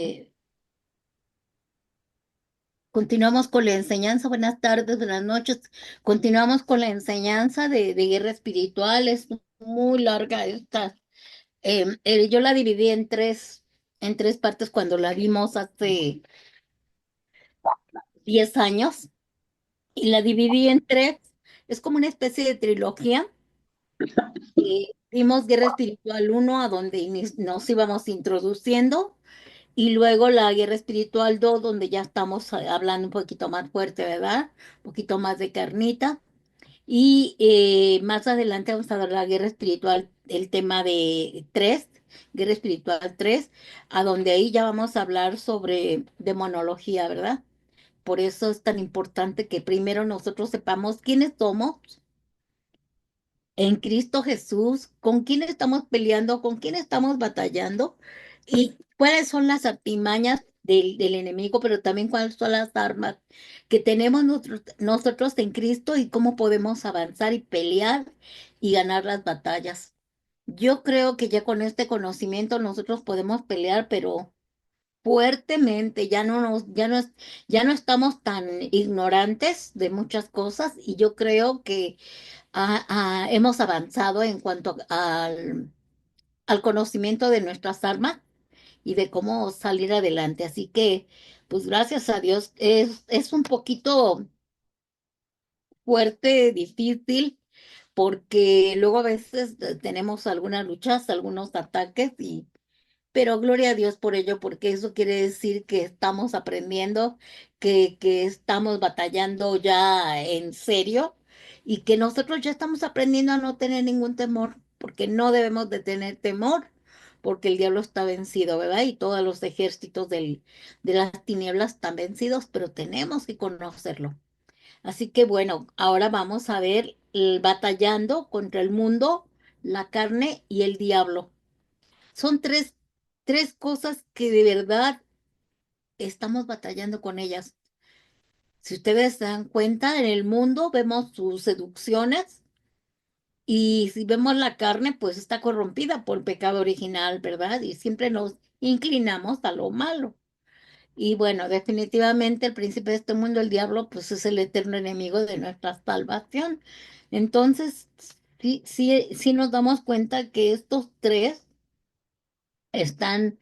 Eh, continuamos con la enseñanza. Buenas tardes, buenas noches. Continuamos con la enseñanza de guerra espiritual. Es muy larga esta. Yo la dividí en tres partes cuando la vimos hace 10 años y la dividí en tres. Es como una especie de trilogía. Vimos guerra espiritual uno a donde nos íbamos introduciendo. Y luego la guerra espiritual 2 donde ya estamos hablando un poquito más fuerte, ¿verdad? Un poquito más de carnita. Y más adelante vamos a ver la guerra espiritual, el tema de 3 guerra espiritual 3 a donde ahí ya vamos a hablar sobre demonología, ¿verdad? Por eso es tan importante que primero nosotros sepamos quiénes somos en Cristo Jesús, con quién estamos peleando, con quién estamos batallando y cuáles son las artimañas del enemigo, pero también cuáles son las armas que tenemos nosotros en Cristo y cómo podemos avanzar y pelear y ganar las batallas. Yo creo que ya con este conocimiento nosotros podemos pelear, pero fuertemente, ya no estamos tan ignorantes de muchas cosas y yo creo que hemos avanzado en cuanto al conocimiento de nuestras armas y de cómo salir adelante. Así que, pues gracias a Dios, es un poquito fuerte, difícil, porque luego a veces tenemos algunas luchas, algunos ataques pero gloria a Dios por ello, porque eso quiere decir que estamos aprendiendo, que estamos batallando ya en serio y que nosotros ya estamos aprendiendo a no tener ningún temor, porque no debemos de tener temor, porque el diablo está vencido, ¿verdad? Y todos los ejércitos de las tinieblas están vencidos, pero tenemos que conocerlo. Así que bueno, ahora vamos a ver el batallando contra el mundo, la carne y el diablo. Son tres cosas que de verdad estamos batallando con ellas. Si ustedes se dan cuenta, en el mundo vemos sus seducciones y si vemos la carne, pues está corrompida por el pecado original, ¿verdad? Y siempre nos inclinamos a lo malo. Y bueno, definitivamente el príncipe de este mundo, el diablo, pues es el eterno enemigo de nuestra salvación. Entonces, sí nos damos cuenta que estos tres están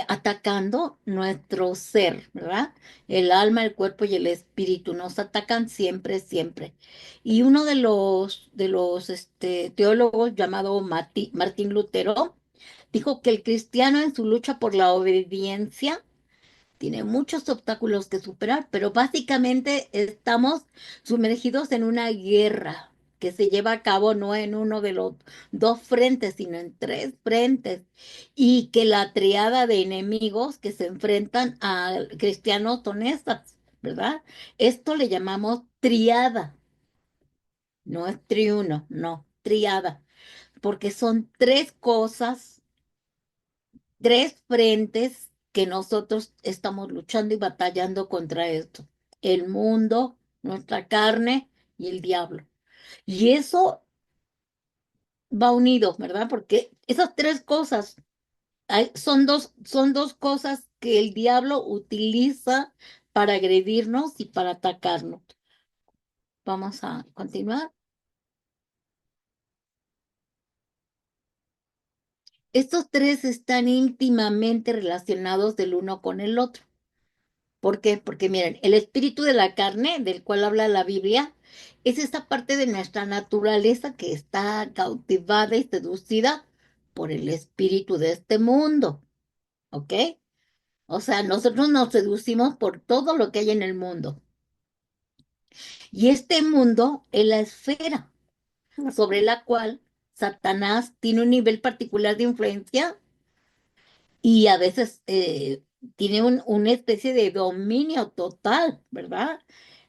atacando nuestro ser, ¿verdad? El alma, el cuerpo y el espíritu nos atacan siempre, siempre. Y uno de los teólogos llamado Martín Lutero dijo que el cristiano en su lucha por la obediencia tiene muchos obstáculos que superar, pero básicamente estamos sumergidos en una guerra que se lleva a cabo no en uno de los dos frentes, sino en tres frentes, y que la triada de enemigos que se enfrentan a cristianos son estas, ¿verdad? Esto le llamamos triada, no es triuno, no, triada, porque son tres cosas, tres frentes que nosotros estamos luchando y batallando contra esto. El mundo, nuestra carne y el diablo. Y eso va unido, ¿verdad? Porque esas tres cosas son dos cosas que el diablo utiliza para agredirnos y para atacarnos. Vamos a continuar. Estos tres están íntimamente relacionados del uno con el otro. ¿Por qué? Porque miren, el espíritu de la carne, del cual habla la Biblia, es esta parte de nuestra naturaleza que está cautivada y seducida por el espíritu de este mundo, ¿ok? O sea, nosotros nos seducimos por todo lo que hay en el mundo. Y este mundo es la esfera sobre la cual Satanás tiene un nivel particular de influencia y a veces tiene una especie de dominio total, ¿verdad?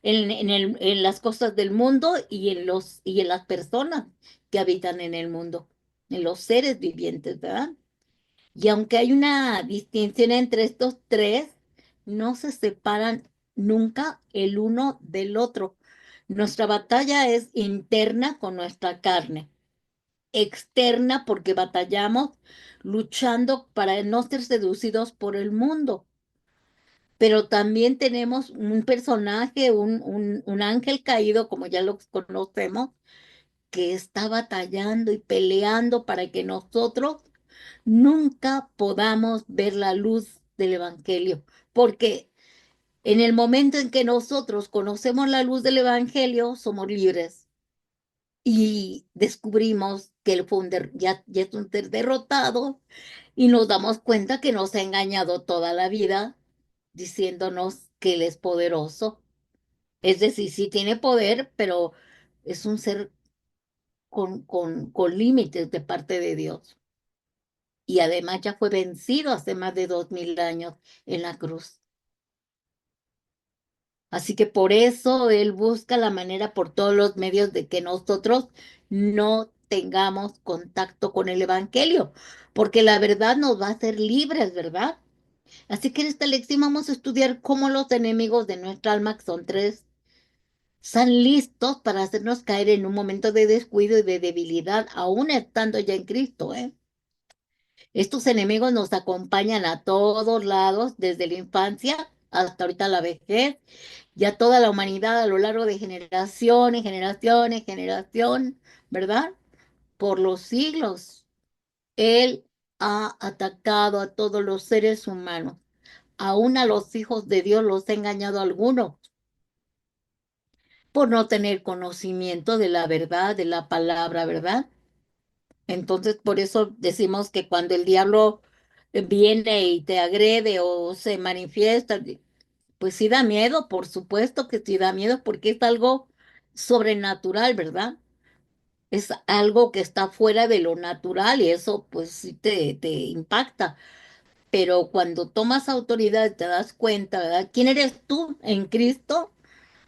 En las cosas del mundo y en las personas que habitan en el mundo, en los seres vivientes, ¿verdad? Y aunque hay una distinción entre estos tres, no se separan nunca el uno del otro. Nuestra batalla es interna con nuestra carne. externa porque batallamos luchando para no ser seducidos por el mundo. Pero también tenemos un personaje, un ángel caído, como ya lo conocemos, que está batallando y peleando para que nosotros nunca podamos ver la luz del Evangelio. Porque en el momento en que nosotros conocemos la luz del Evangelio, somos libres y descubrimos que él fue ya es un ser derrotado y nos damos cuenta que nos ha engañado toda la vida diciéndonos que él es poderoso. Es decir, sí tiene poder, pero es un ser con límites de parte de Dios. Y además ya fue vencido hace más de 2000 años en la cruz. Así que por eso Él busca la manera por todos los medios de que nosotros no tengamos contacto con el Evangelio, porque la verdad nos va a hacer libres, ¿verdad? Así que en esta lección vamos a estudiar cómo los enemigos de nuestra alma, que son tres, están listos para hacernos caer en un momento de descuido y de debilidad, aún estando ya en Cristo, ¿eh? Estos enemigos nos acompañan a todos lados, desde la infancia hasta ahorita la vejez, y a toda la humanidad a lo largo de generaciones, generaciones, generación, ¿verdad? Por los siglos. Él ha atacado a todos los seres humanos. Aún a los hijos de Dios los ha engañado algunos por no tener conocimiento de la verdad, de la palabra, ¿verdad? Entonces, por eso decimos que cuando el diablo viene y te agrede o se manifiesta, pues sí da miedo, por supuesto que sí da miedo, porque es algo sobrenatural, ¿verdad? Es algo que está fuera de lo natural y eso pues sí te impacta. Pero cuando tomas autoridad te das cuenta, ¿verdad? ¿Quién eres tú en Cristo?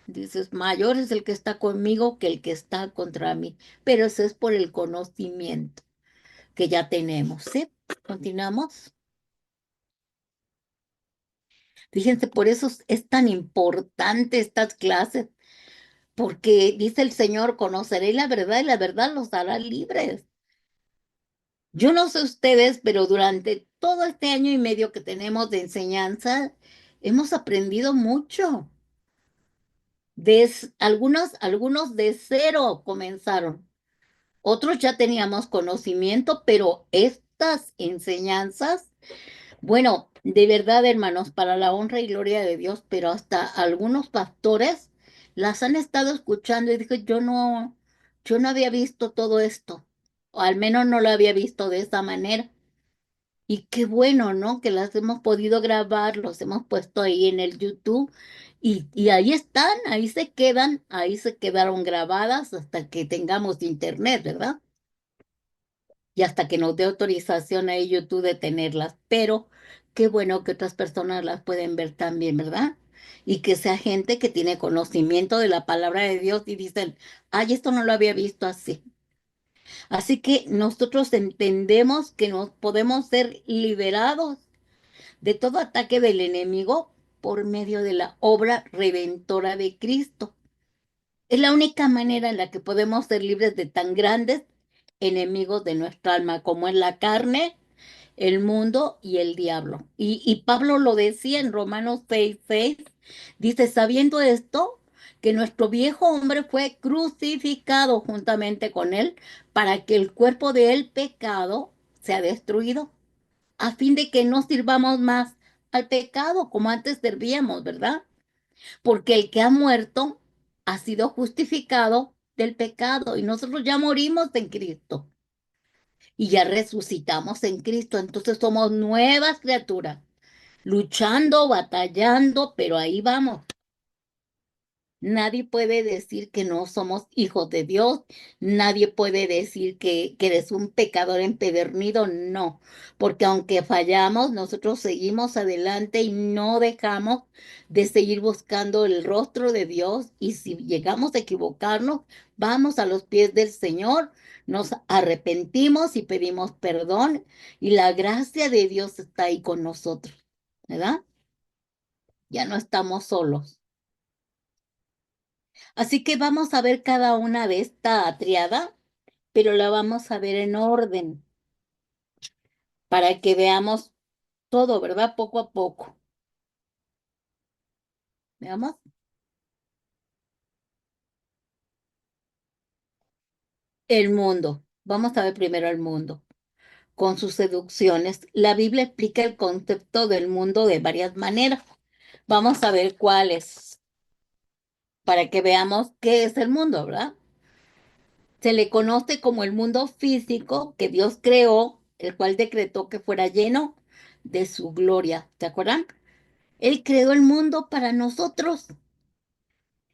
Dices, mayor es el que está conmigo que el que está contra mí. Pero eso es por el conocimiento que ya tenemos, ¿sí? Continuamos. Fíjense, por eso es tan importante estas clases, porque dice el Señor, conoceréis la verdad y la verdad los hará libres. Yo no sé ustedes, pero durante todo este año y medio que tenemos de enseñanza, hemos aprendido mucho. Algunos de cero comenzaron. Otros ya teníamos conocimiento, pero estas enseñanzas, bueno, de verdad, hermanos, para la honra y gloria de Dios, pero hasta algunos pastores las han estado escuchando y dije, yo no había visto todo esto, o al menos no lo había visto de esa manera. Y qué bueno, ¿no? Que las hemos podido grabar, los hemos puesto ahí en el YouTube y ahí están, ahí se quedaron grabadas hasta que tengamos internet, ¿verdad? Y hasta que nos dé autorización ahí YouTube de tenerlas. Pero qué bueno que otras personas las pueden ver también, ¿verdad? Y que sea gente que tiene conocimiento de la palabra de Dios y dicen, ay, esto no lo había visto así. Así que nosotros entendemos que nos podemos ser liberados de todo ataque del enemigo por medio de la obra redentora de Cristo. Es la única manera en la que podemos ser libres de tan grandes enemigos de nuestra alma como es la carne, el mundo y el diablo. Y Pablo lo decía en Romanos 6:6, dice, sabiendo esto, que nuestro viejo hombre fue crucificado juntamente con él para que el cuerpo del pecado sea destruido, a fin de que no sirvamos más al pecado como antes servíamos, ¿verdad? Porque el que ha muerto ha sido justificado del pecado y nosotros ya morimos en Cristo y ya resucitamos en Cristo, entonces somos nuevas criaturas, luchando, batallando, pero ahí vamos. Nadie puede decir que no somos hijos de Dios, nadie puede decir que eres un pecador empedernido, no, porque aunque fallamos, nosotros seguimos adelante y no dejamos de seguir buscando el rostro de Dios y si llegamos a equivocarnos, vamos a los pies del Señor, nos arrepentimos y pedimos perdón y la gracia de Dios está ahí con nosotros, ¿verdad? Ya no estamos solos. Así que vamos a ver cada una de esta triada pero la vamos a ver en orden para que veamos todo, ¿verdad? Poco a poco. Veamos el mundo. Vamos a ver primero el mundo con sus seducciones. La Biblia explica el concepto del mundo de varias maneras. Vamos a ver cuáles, para que veamos qué es el mundo, ¿verdad? Se le conoce como el mundo físico que Dios creó, el cual decretó que fuera lleno de su gloria. ¿Se acuerdan? Él creó el mundo para nosotros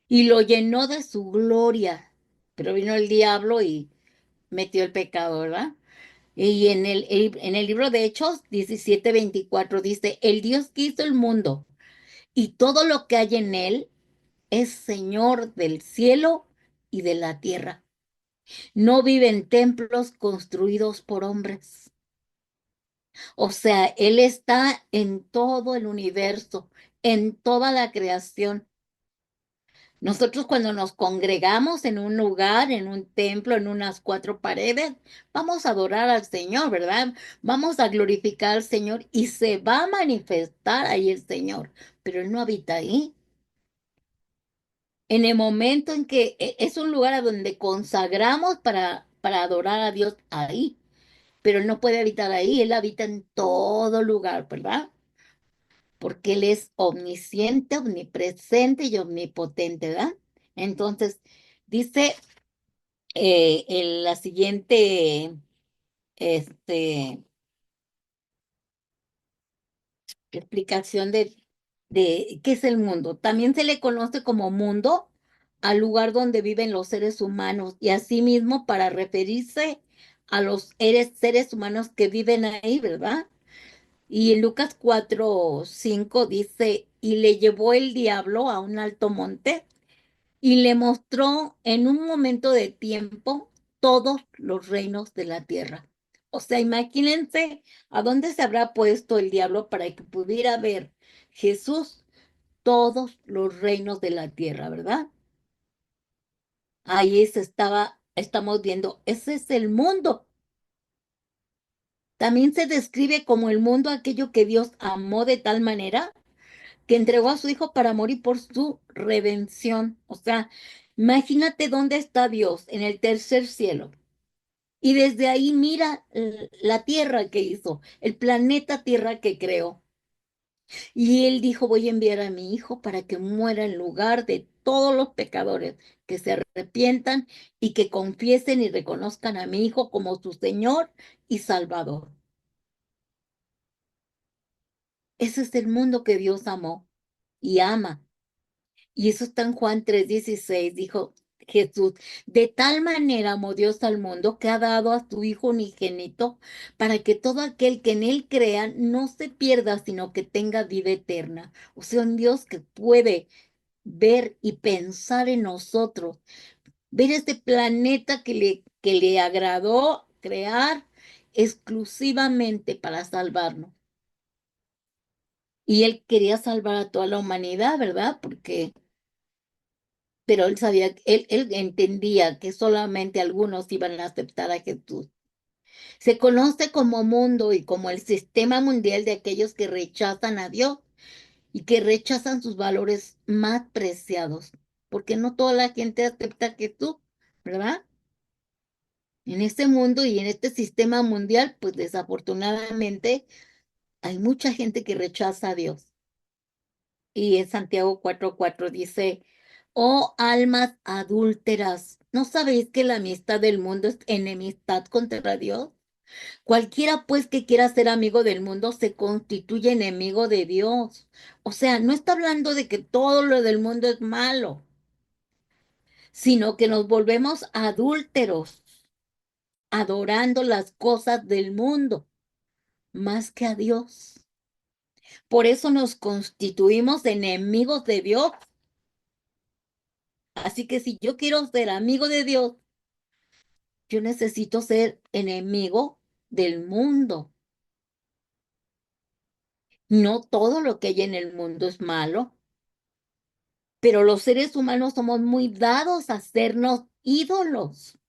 y lo llenó de su gloria. Pero vino el diablo y metió el pecado, ¿verdad? Y en el libro de Hechos 17:24 dice, el Dios que hizo el mundo y todo lo que hay en él es Señor del cielo y de la tierra. No vive en templos construidos por hombres. O sea, Él está en todo el universo, en toda la creación. Nosotros cuando nos congregamos en un lugar, en un templo, en unas cuatro paredes, vamos a adorar al Señor, ¿verdad? Vamos a glorificar al Señor y se va a manifestar ahí el Señor, pero Él no habita ahí. En el momento en que es un lugar a donde consagramos para adorar a Dios ahí, pero Él no puede habitar ahí, Él habita en todo lugar, ¿verdad? Porque Él es omnisciente, omnipresente y omnipotente, ¿verdad? Entonces, dice en la siguiente este, explicación de qué es el mundo. También se le conoce como mundo al lugar donde viven los seres humanos y asimismo para referirse a los seres humanos que viven ahí, ¿verdad? Y en Lucas 4:5 dice, y le llevó el diablo a un alto monte y le mostró en un momento de tiempo todos los reinos de la tierra. O sea, imagínense a dónde se habrá puesto el diablo para que pudiera ver Jesús todos los reinos de la tierra, ¿verdad? Ahí estamos viendo, ese es el mundo. También se describe como el mundo aquello que Dios amó de tal manera que entregó a su hijo para morir por su redención. O sea, imagínate dónde está Dios, en el tercer cielo. Y desde ahí mira la tierra que hizo, el planeta Tierra que creó. Y él dijo, voy a enviar a mi hijo para que muera en lugar de todos los pecadores, que se arrepientan y que confiesen y reconozcan a mi hijo como su Señor y Salvador. Ese es el mundo que Dios amó y ama. Y eso está en Juan 3:16, dijo Jesús, de tal manera amó Dios al mundo que ha dado a su Hijo unigénito para que todo aquel que en él crea no se pierda, sino que tenga vida eterna. O sea, un Dios que puede ver y pensar en nosotros, ver este planeta que le agradó crear exclusivamente para salvarnos. Y él quería salvar a toda la humanidad, ¿verdad? Pero él sabía, él entendía que solamente algunos iban a aceptar a Jesús. Se conoce como mundo y como el sistema mundial de aquellos que rechazan a Dios y que rechazan sus valores más preciados, porque no toda la gente acepta a Jesús, ¿verdad? En este mundo y en este sistema mundial, pues desafortunadamente hay mucha gente que rechaza a Dios. Y en Santiago 4:4 dice, oh almas adúlteras, ¿no sabéis que la amistad del mundo es enemistad contra Dios? Cualquiera pues que quiera ser amigo del mundo se constituye enemigo de Dios. O sea, no está hablando de que todo lo del mundo es malo, sino que nos volvemos adúlteros, adorando las cosas del mundo más que a Dios. Por eso nos constituimos enemigos de Dios. Así que si yo quiero ser amigo de Dios, yo necesito ser enemigo del mundo. No todo lo que hay en el mundo es malo, pero los seres humanos somos muy dados a hacernos ídolos.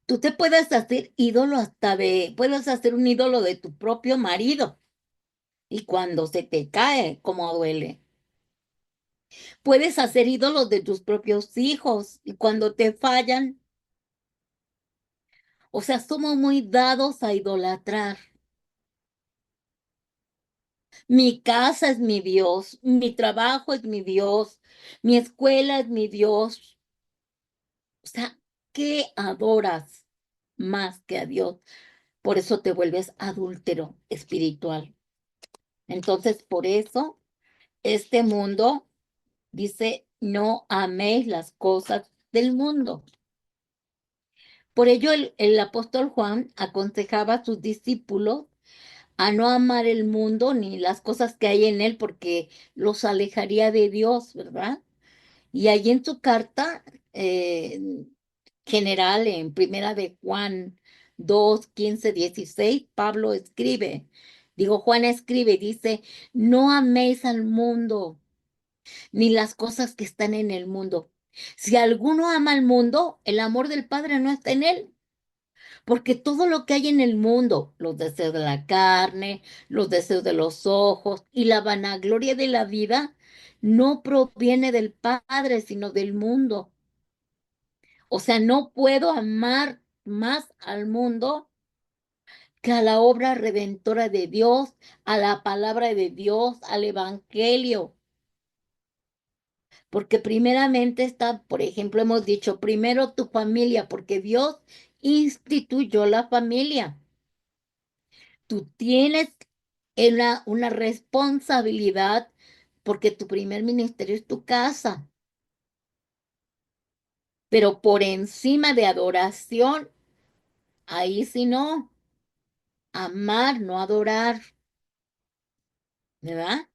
Tú te puedes hacer ídolo puedes hacer un ídolo de tu propio marido y cuando se te cae, cómo duele. Puedes hacer ídolos de tus propios hijos y cuando te fallan, o sea, somos muy dados a idolatrar. Mi casa es mi Dios, mi trabajo es mi Dios, mi escuela es mi Dios. O sea, ¿qué adoras más que a Dios? Por eso te vuelves adúltero espiritual. Entonces, por eso, este mundo dice, no améis las cosas del mundo. Por ello, el apóstol Juan aconsejaba a sus discípulos a no amar el mundo ni las cosas que hay en él, porque los alejaría de Dios, ¿verdad? Y allí en su carta eh, general, en Primera de Juan 2:15-16, Pablo escribe, Juan escribe, dice, no améis al mundo ni las cosas que están en el mundo. Si alguno ama al mundo, el amor del Padre no está en él. Porque todo lo que hay en el mundo, los deseos de la carne, los deseos de los ojos y la vanagloria de la vida, no proviene del Padre, sino del mundo. O sea, no puedo amar más al mundo que a la obra redentora de Dios, a la palabra de Dios, al Evangelio. Porque primeramente está, por ejemplo, hemos dicho, primero tu familia, porque Dios instituyó la familia. Tú tienes una responsabilidad porque tu primer ministerio es tu casa, pero por encima de adoración, ahí sí no, amar, no adorar, ¿verdad?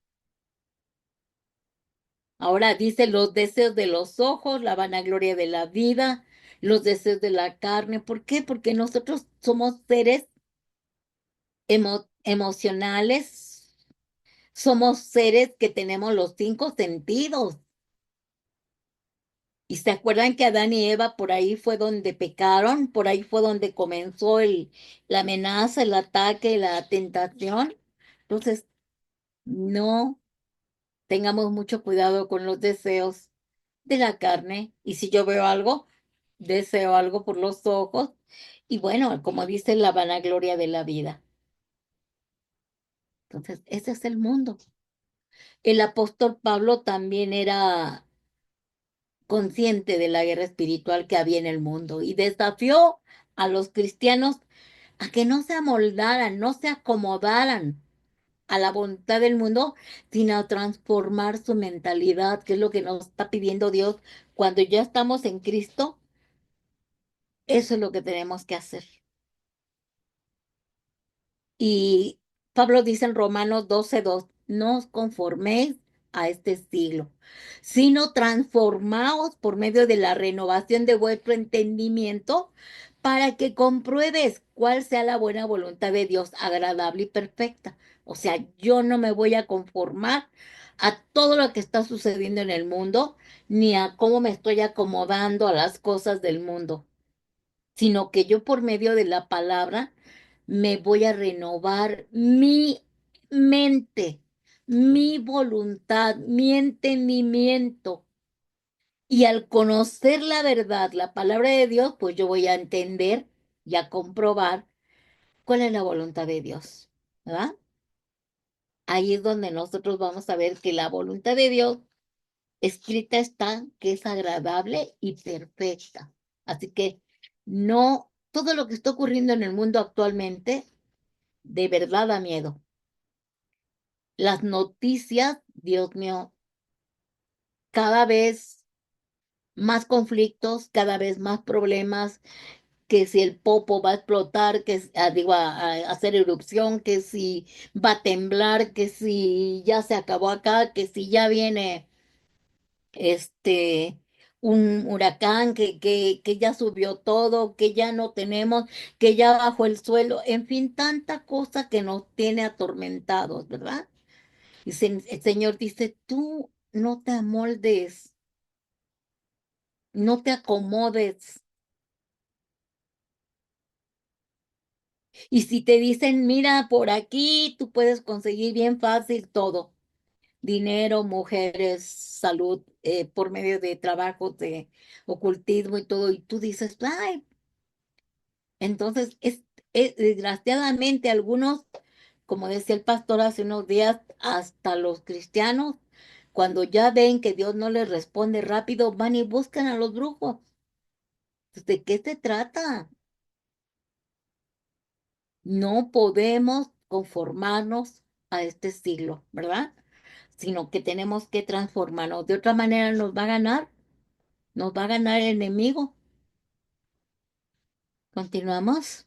Ahora dice los deseos de los ojos, la vanagloria de la vida, los deseos de la carne. ¿Por qué? Porque nosotros somos seres emocionales, somos seres que tenemos los cinco sentidos. Y se acuerdan que Adán y Eva por ahí fue donde pecaron, por ahí fue donde comenzó la amenaza, el ataque, la tentación. Entonces, no tengamos mucho cuidado con los deseos de la carne. Y si yo veo algo, deseo algo por los ojos. Y bueno, como dice la vanagloria de la vida. Entonces, ese es el mundo. El apóstol Pablo también era consciente de la guerra espiritual que había en el mundo y desafió a los cristianos a que no se amoldaran, no se acomodaran a la voluntad del mundo, sino a transformar su mentalidad, que es lo que nos está pidiendo Dios. Cuando ya estamos en Cristo, eso es lo que tenemos que hacer. Y Pablo dice en Romanos 12:2, no os conforméis a este siglo, sino transformaos por medio de la renovación de vuestro entendimiento para que compruebes cuál sea la buena voluntad de Dios, agradable y perfecta. O sea, yo no me voy a conformar a todo lo que está sucediendo en el mundo, ni a cómo me estoy acomodando a las cosas del mundo, sino que yo por medio de la palabra me voy a renovar mi mente, mi voluntad, mi entendimiento. Y al conocer la verdad, la palabra de Dios, pues yo voy a entender y a comprobar cuál es la voluntad de Dios, ¿verdad? Ahí es donde nosotros vamos a ver que la voluntad de Dios escrita está, que es agradable y perfecta. Así que no, todo lo que está ocurriendo en el mundo actualmente, de verdad da miedo. Las noticias, Dios mío, cada vez más conflictos, cada vez más problemas, que si el popo va a explotar, a hacer erupción, que si va a temblar, que si ya se acabó acá, que si ya viene este un huracán, que ya subió todo, que ya no tenemos, que ya bajó el suelo, en fin, tanta cosa que nos tiene atormentados, ¿verdad? Y el Señor dice, tú no te amoldes, no te acomodes, Y si te dicen, mira, por aquí tú puedes conseguir bien fácil todo, dinero, mujeres, salud, por medio de trabajos de ocultismo y todo, y tú dices, ay, entonces desgraciadamente algunos, como decía el pastor hace unos días, hasta los cristianos, cuando ya ven que Dios no les responde rápido, van y buscan a los brujos. Pues, ¿de qué se trata? No podemos conformarnos a este siglo, ¿verdad? Sino que tenemos que transformarnos. De otra manera nos va a ganar el enemigo. Continuamos.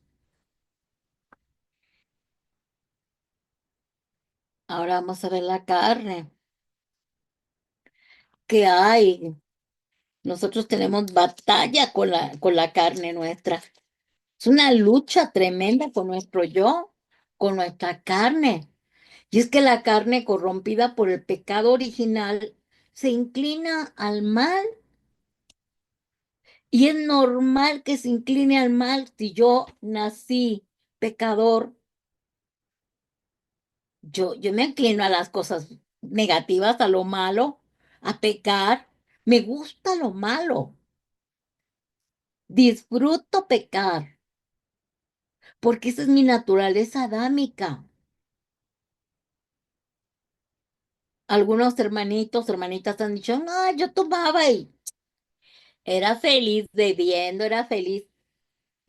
Ahora vamos a ver la carne. ¿Qué hay? Nosotros tenemos batalla con la carne nuestra. Es una lucha tremenda con nuestro yo, con nuestra carne. Y es que la carne corrompida por el pecado original se inclina al mal. Y es normal que se incline al mal si yo nací pecador. Yo me inclino a las cosas negativas, a lo malo, a pecar. Me gusta lo malo. Disfruto pecar, porque esa es mi naturaleza adámica. Algunos hermanitos, hermanitas han dicho, no, yo tomaba y era feliz bebiendo, era feliz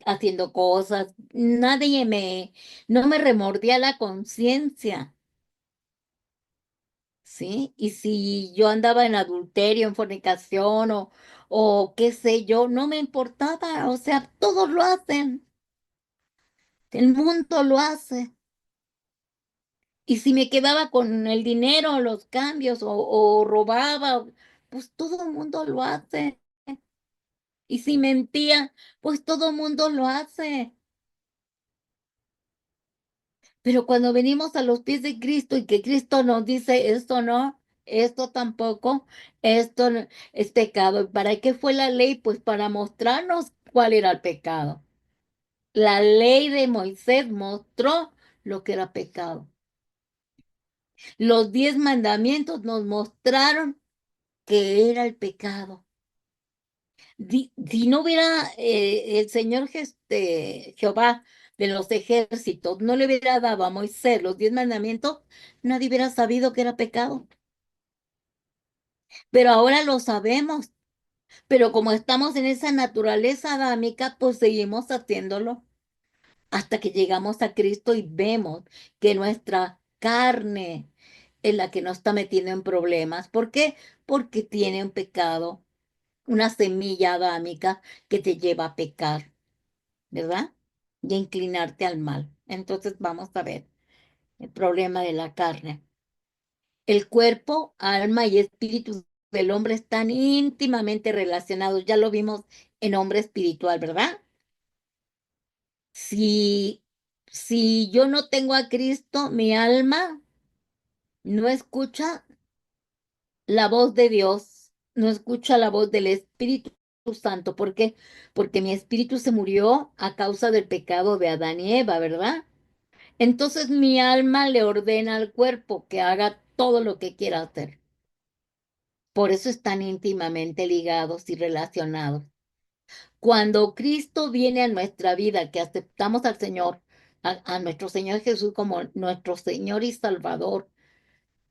haciendo cosas. No me remordía la conciencia. ¿Sí? Y si yo andaba en adulterio, en fornicación o qué sé yo, no me importaba, o sea, todos lo hacen, el mundo lo hace. Y si me quedaba con el dinero, los cambios o robaba, pues todo el mundo lo hace. Y si mentía, pues todo el mundo lo hace. Pero cuando venimos a los pies de Cristo y que Cristo nos dice esto no, esto tampoco, es pecado. ¿Y para qué fue la ley? Pues para mostrarnos cuál era el pecado. La ley de Moisés mostró lo que era pecado. Los 10 mandamientos nos mostraron que era el pecado. Si no hubiera el Señor Jehová de los ejércitos, no le hubiera dado a Moisés los 10 mandamientos, nadie hubiera sabido que era pecado. Pero ahora lo sabemos. Pero como estamos en esa naturaleza adámica, pues seguimos haciéndolo hasta que llegamos a Cristo y vemos que nuestra carne es la que nos está metiendo en problemas. ¿Por qué? Porque tiene un pecado, una semilla adámica que te lleva a pecar. ¿Verdad? Y a inclinarte al mal. Entonces vamos a ver el problema de la carne. El cuerpo, alma y espíritu del hombre están íntimamente relacionados. Ya lo vimos en hombre espiritual, ¿verdad? Si, si yo no tengo a Cristo, mi alma no escucha la voz de Dios, no escucha la voz del Espíritu Santo. ¿Por qué? Porque mi espíritu se murió a causa del pecado de Adán y Eva, ¿verdad? Entonces mi alma le ordena al cuerpo que haga todo lo que quiera hacer. Por eso están íntimamente ligados y relacionados. Cuando Cristo viene a nuestra vida, que aceptamos al Señor, a nuestro Señor Jesús como nuestro Señor y Salvador,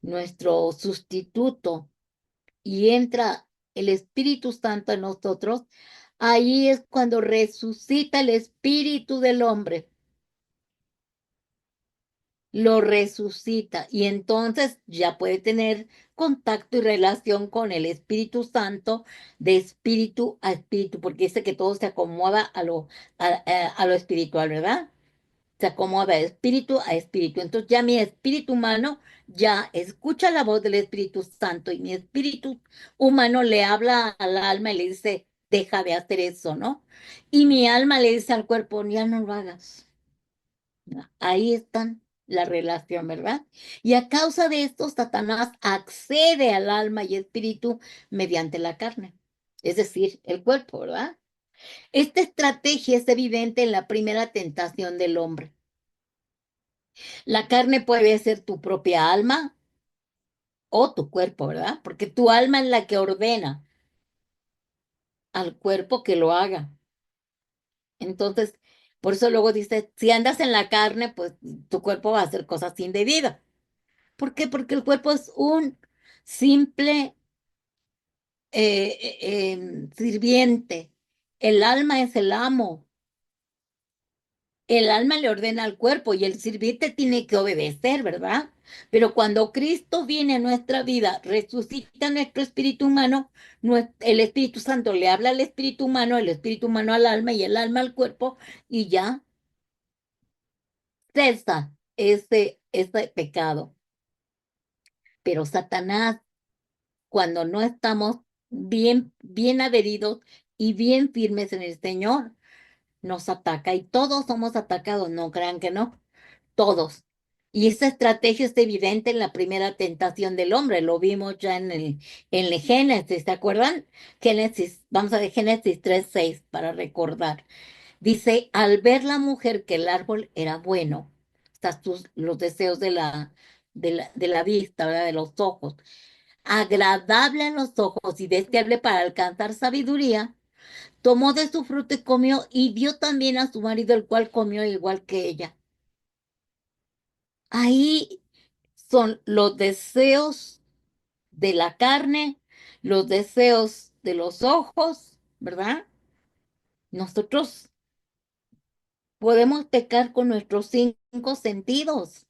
nuestro sustituto, y entra el Espíritu Santo en nosotros, ahí es cuando resucita el espíritu del hombre. Lo resucita y entonces ya puede tener contacto y relación con el Espíritu Santo de espíritu a espíritu, porque dice que todo se acomoda a lo espiritual, ¿verdad? Se acomoda de espíritu a espíritu. Entonces ya mi espíritu humano ya escucha la voz del Espíritu Santo y mi espíritu humano le habla al alma y le dice, deja de hacer eso, ¿no? Y mi alma le dice al cuerpo, ya no lo hagas. Ahí están la relación, ¿verdad? Y a causa de esto, Satanás accede al alma y espíritu mediante la carne, es decir, el cuerpo, ¿verdad? Esta estrategia es evidente en la primera tentación del hombre. La carne puede ser tu propia alma o tu cuerpo, ¿verdad? Porque tu alma es la que ordena al cuerpo que lo haga. Entonces, por eso luego dice, si andas en la carne, pues tu cuerpo va a hacer cosas indebidas. ¿Por qué? Porque el cuerpo es un simple sirviente. El alma es el amo. El alma le ordena al cuerpo y el sirviente tiene que obedecer, ¿verdad? Pero cuando Cristo viene a nuestra vida, resucita nuestro espíritu humano, el Espíritu Santo le habla al espíritu humano, el espíritu humano al alma y el alma al cuerpo y ya cesa ese pecado. Pero Satanás, cuando no estamos bien adheridos y bien firmes en el Señor, nos ataca y todos somos atacados, no crean que no, todos. Y esa estrategia es evidente en la primera tentación del hombre, lo vimos ya en el Génesis, ¿se acuerdan? Génesis, vamos a ver Génesis 3:6 para recordar. Dice, al ver la mujer que el árbol era bueno, o sea, los deseos de la vista, ¿verdad? De los ojos, agradable a los ojos y deseable para alcanzar sabiduría, tomó de su fruto y comió y dio también a su marido, el cual comió igual que ella. Ahí son los deseos de la carne, los deseos de los ojos, ¿verdad? Nosotros podemos pecar con nuestros cinco sentidos.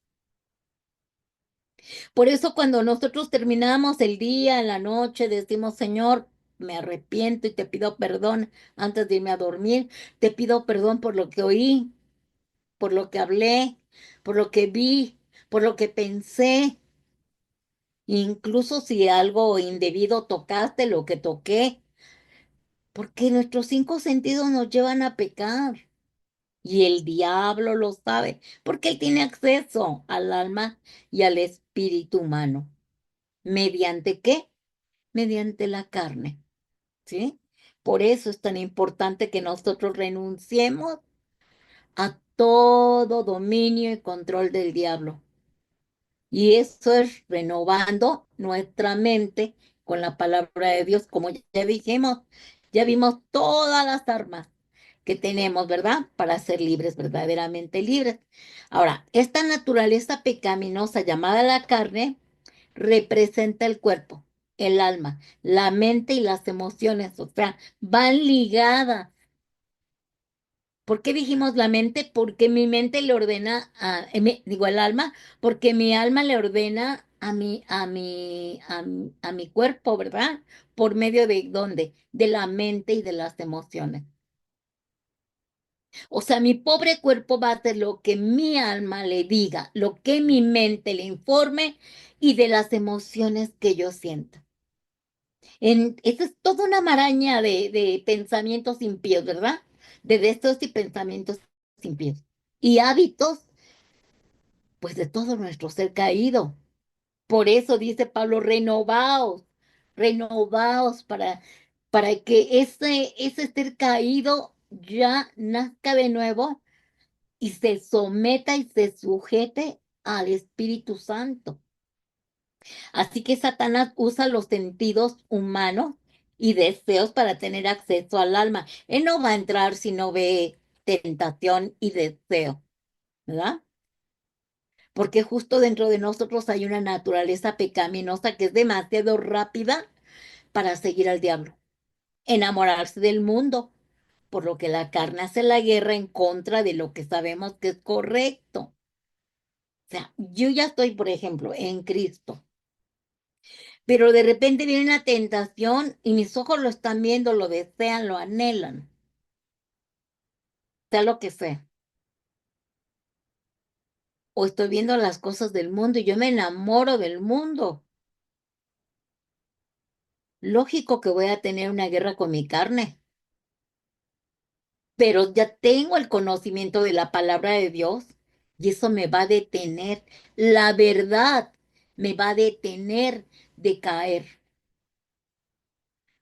Por eso cuando nosotros terminamos el día, en la noche, decimos, Señor, me arrepiento y te pido perdón antes de irme a dormir. Te pido perdón por lo que oí, por lo que hablé, por lo que vi, por lo que pensé. Incluso si algo indebido tocaste, lo que toqué, porque nuestros cinco sentidos nos llevan a pecar. Y el diablo lo sabe, porque él tiene acceso al alma y al espíritu humano. ¿Mediante qué? Mediante la carne, ¿sí? Por eso es tan importante que nosotros renunciemos a todo dominio y control del diablo. Y eso es renovando nuestra mente con la palabra de Dios, como ya dijimos, ya vimos todas las armas que tenemos, ¿verdad? Para ser libres, verdaderamente libres. Ahora, esta naturaleza pecaminosa llamada la carne representa el cuerpo, el alma, la mente y las emociones, o sea, van ligadas. ¿Por qué dijimos la mente? Porque mi mente le ordena digo el alma, porque mi alma le ordena a mi cuerpo, ¿verdad? ¿Por medio de dónde? De la mente y de las emociones. O sea, mi pobre cuerpo va a hacer lo que mi alma le diga, lo que mi mente le informe y de las emociones que yo siento. Esa es toda una maraña de pensamientos impíos, ¿verdad? De deseos y pensamientos impíos. Y hábitos, pues de todo nuestro ser caído. Por eso dice Pablo, renovaos para que ese ser caído ya nazca de nuevo y se someta y se sujete al Espíritu Santo. Así que Satanás usa los sentidos humanos y deseos para tener acceso al alma. Él no va a entrar si no ve tentación y deseo, ¿verdad? Porque justo dentro de nosotros hay una naturaleza pecaminosa que es demasiado rápida para seguir al diablo, enamorarse del mundo, por lo que la carne hace la guerra en contra de lo que sabemos que es correcto. O sea, yo ya estoy, por ejemplo, en Cristo, pero de repente viene una tentación y mis ojos lo están viendo, lo desean, lo anhelan, sea lo que sea. O estoy viendo las cosas del mundo y yo me enamoro del mundo. Lógico que voy a tener una guerra con mi carne, pero ya tengo el conocimiento de la palabra de Dios y eso me va a detener. La verdad me va a detener de caer.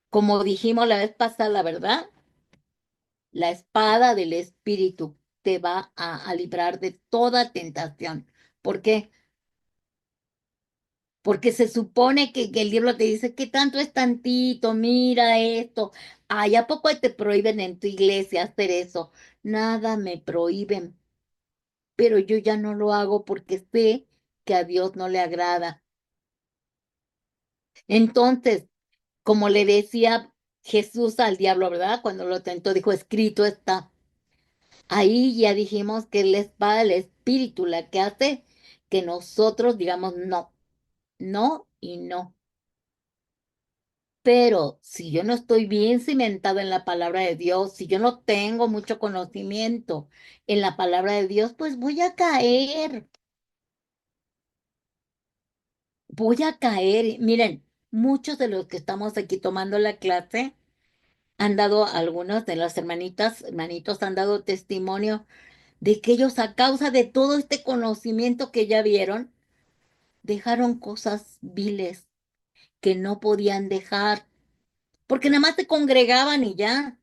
Como dijimos la vez pasada, la verdad, la espada del Espíritu te va a librar de toda tentación. ¿Por qué? Porque se supone que el diablo te dice que tanto es tantito, mira esto. Ay, ¿a poco te prohíben en tu iglesia hacer eso? Nada me prohíben, pero yo ya no lo hago porque sé que a Dios no le agrada. Entonces, como le decía Jesús al diablo, ¿verdad? Cuando lo tentó, dijo, escrito está. Ahí ya dijimos que es la espada del espíritu la que hace que nosotros digamos no, no y no. Pero si yo no estoy bien cimentado en la palabra de Dios, si yo no tengo mucho conocimiento en la palabra de Dios, pues voy a caer, voy a caer. Miren, muchos de los que estamos aquí tomando la clase han dado, algunos de las hermanitas, hermanitos han dado testimonio de que ellos a causa de todo este conocimiento que ya vieron, dejaron cosas viles que no podían dejar, porque nada más se congregaban y ya.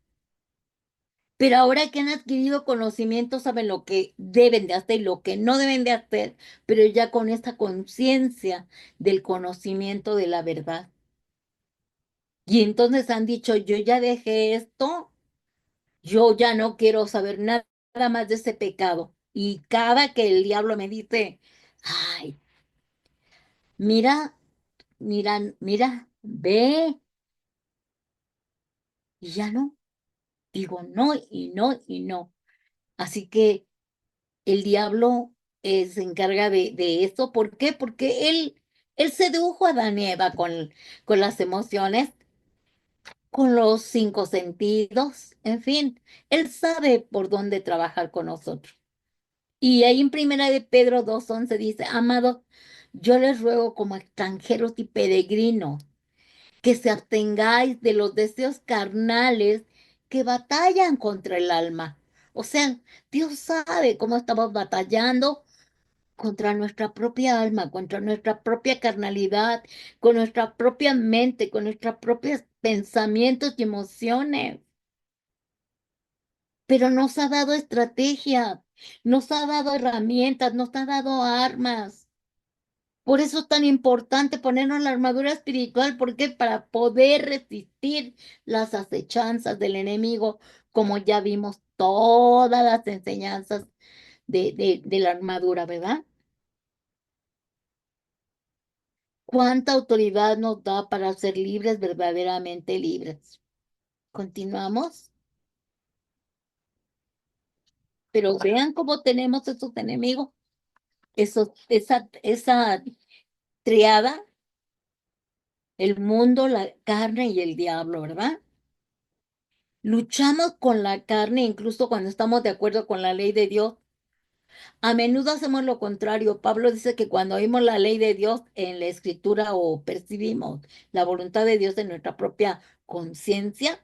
Pero ahora que han adquirido conocimiento, saben lo que deben de hacer y lo que no deben de hacer, pero ya con esta conciencia del conocimiento de la verdad. Y entonces han dicho, yo ya dejé esto, yo ya no quiero saber nada más de ese pecado. Y cada que el diablo me dice, ay, mira, mira, mira, ve, y ya no, digo no y no y no. Así que el diablo se encarga de eso. ¿Por qué? Porque él sedujo a Adán y Eva con las emociones, con los cinco sentidos, en fin, él sabe por dónde trabajar con nosotros. Y ahí en Primera de Pedro 2:11 dice, amados, yo les ruego como extranjeros y peregrinos que se abstengáis de los deseos carnales que batallan contra el alma. O sea, Dios sabe cómo estamos batallando contra nuestra propia alma, contra nuestra propia carnalidad, con nuestra propia mente, con nuestros propios pensamientos y emociones. Pero nos ha dado estrategia, nos ha dado herramientas, nos ha dado armas. Por eso es tan importante ponernos la armadura espiritual, porque para poder resistir las acechanzas del enemigo, como ya vimos todas las enseñanzas de la armadura, ¿verdad? ¿Cuánta autoridad nos da para ser libres, verdaderamente libres? Continuamos, pero vean cómo tenemos esos enemigos, esa triada, el mundo, la carne y el diablo, ¿verdad? Luchamos con la carne incluso cuando estamos de acuerdo con la ley de Dios. A menudo hacemos lo contrario. Pablo dice que cuando oímos la ley de Dios en la escritura o percibimos la voluntad de Dios en nuestra propia conciencia,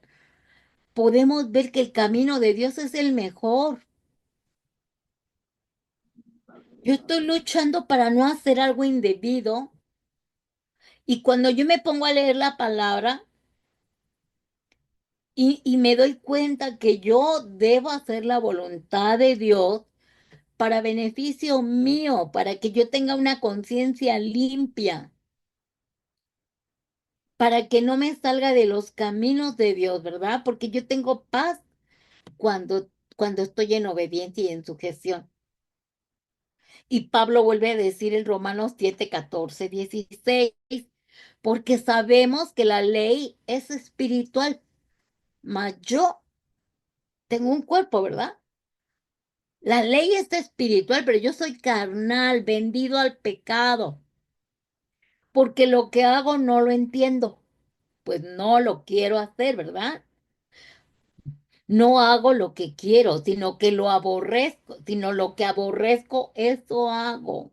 podemos ver que el camino de Dios es el mejor. Yo estoy luchando para no hacer algo indebido y cuando yo me pongo a leer la palabra y me doy cuenta que yo debo hacer la voluntad de Dios para beneficio mío, para que yo tenga una conciencia limpia, para que no me salga de los caminos de Dios, ¿verdad? Porque yo tengo paz cuando estoy en obediencia y en sujeción. Y Pablo vuelve a decir en Romanos 7:14-16, porque sabemos que la ley es espiritual, mas yo tengo un cuerpo, ¿verdad? La ley es espiritual, pero yo soy carnal, vendido al pecado, porque lo que hago no lo entiendo, pues no lo quiero hacer, ¿verdad? No hago lo que quiero, sino que lo aborrezco, sino lo que aborrezco, eso hago.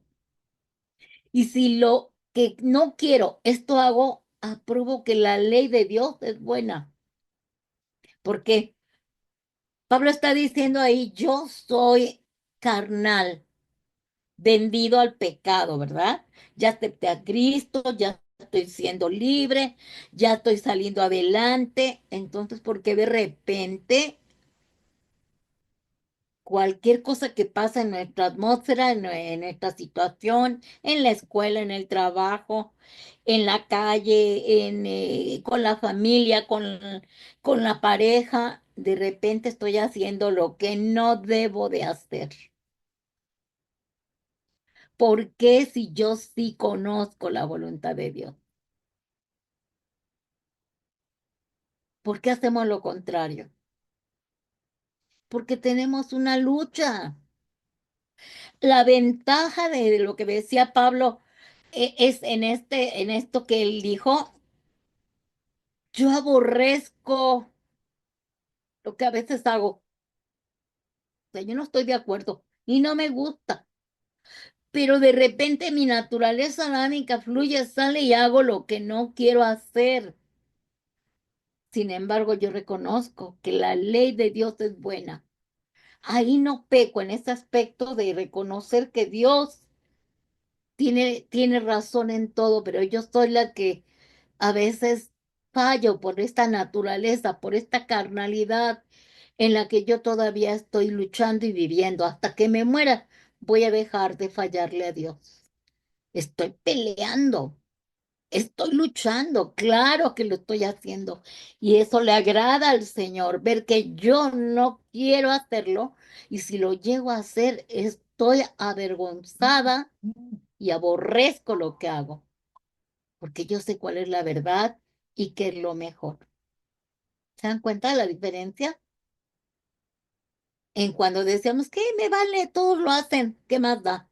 Y si lo que no quiero, esto hago, apruebo que la ley de Dios es buena. Porque Pablo está diciendo ahí, yo soy carnal, vendido al pecado, ¿verdad? Ya acepté a Cristo, ya estoy siendo libre, ya estoy saliendo adelante. Entonces, ¿por qué de repente Cualquier cosa que pasa en nuestra atmósfera, en nuestra situación, en la escuela, en el trabajo, en la calle, con la familia, con la pareja, de repente estoy haciendo lo que no debo de hacer. ¿Por qué si yo sí conozco la voluntad de Dios? ¿Por qué hacemos lo contrario? Porque tenemos una lucha. La ventaja de lo que decía Pablo es en esto que él dijo, yo aborrezco lo que a veces hago. O sea, yo no estoy de acuerdo y no me gusta, pero de repente mi naturaleza adámica fluye, sale y hago lo que no quiero hacer. Sin embargo, yo reconozco que la ley de Dios es buena. Ahí no peco en ese aspecto de reconocer que Dios tiene razón en todo, pero yo soy la que a veces fallo por esta naturaleza, por esta carnalidad en la que yo todavía estoy luchando y viviendo. Hasta que me muera, voy a dejar de fallarle a Dios. Estoy peleando, estoy luchando, claro que lo estoy haciendo. Y eso le agrada al Señor, ver que yo no quiero hacerlo y si lo llego a hacer, estoy avergonzada y aborrezco lo que hago, porque yo sé cuál es la verdad y qué es lo mejor. ¿Se dan cuenta de la diferencia? En cuando decíamos, ¿qué me vale? Todos lo hacen, ¿qué más da?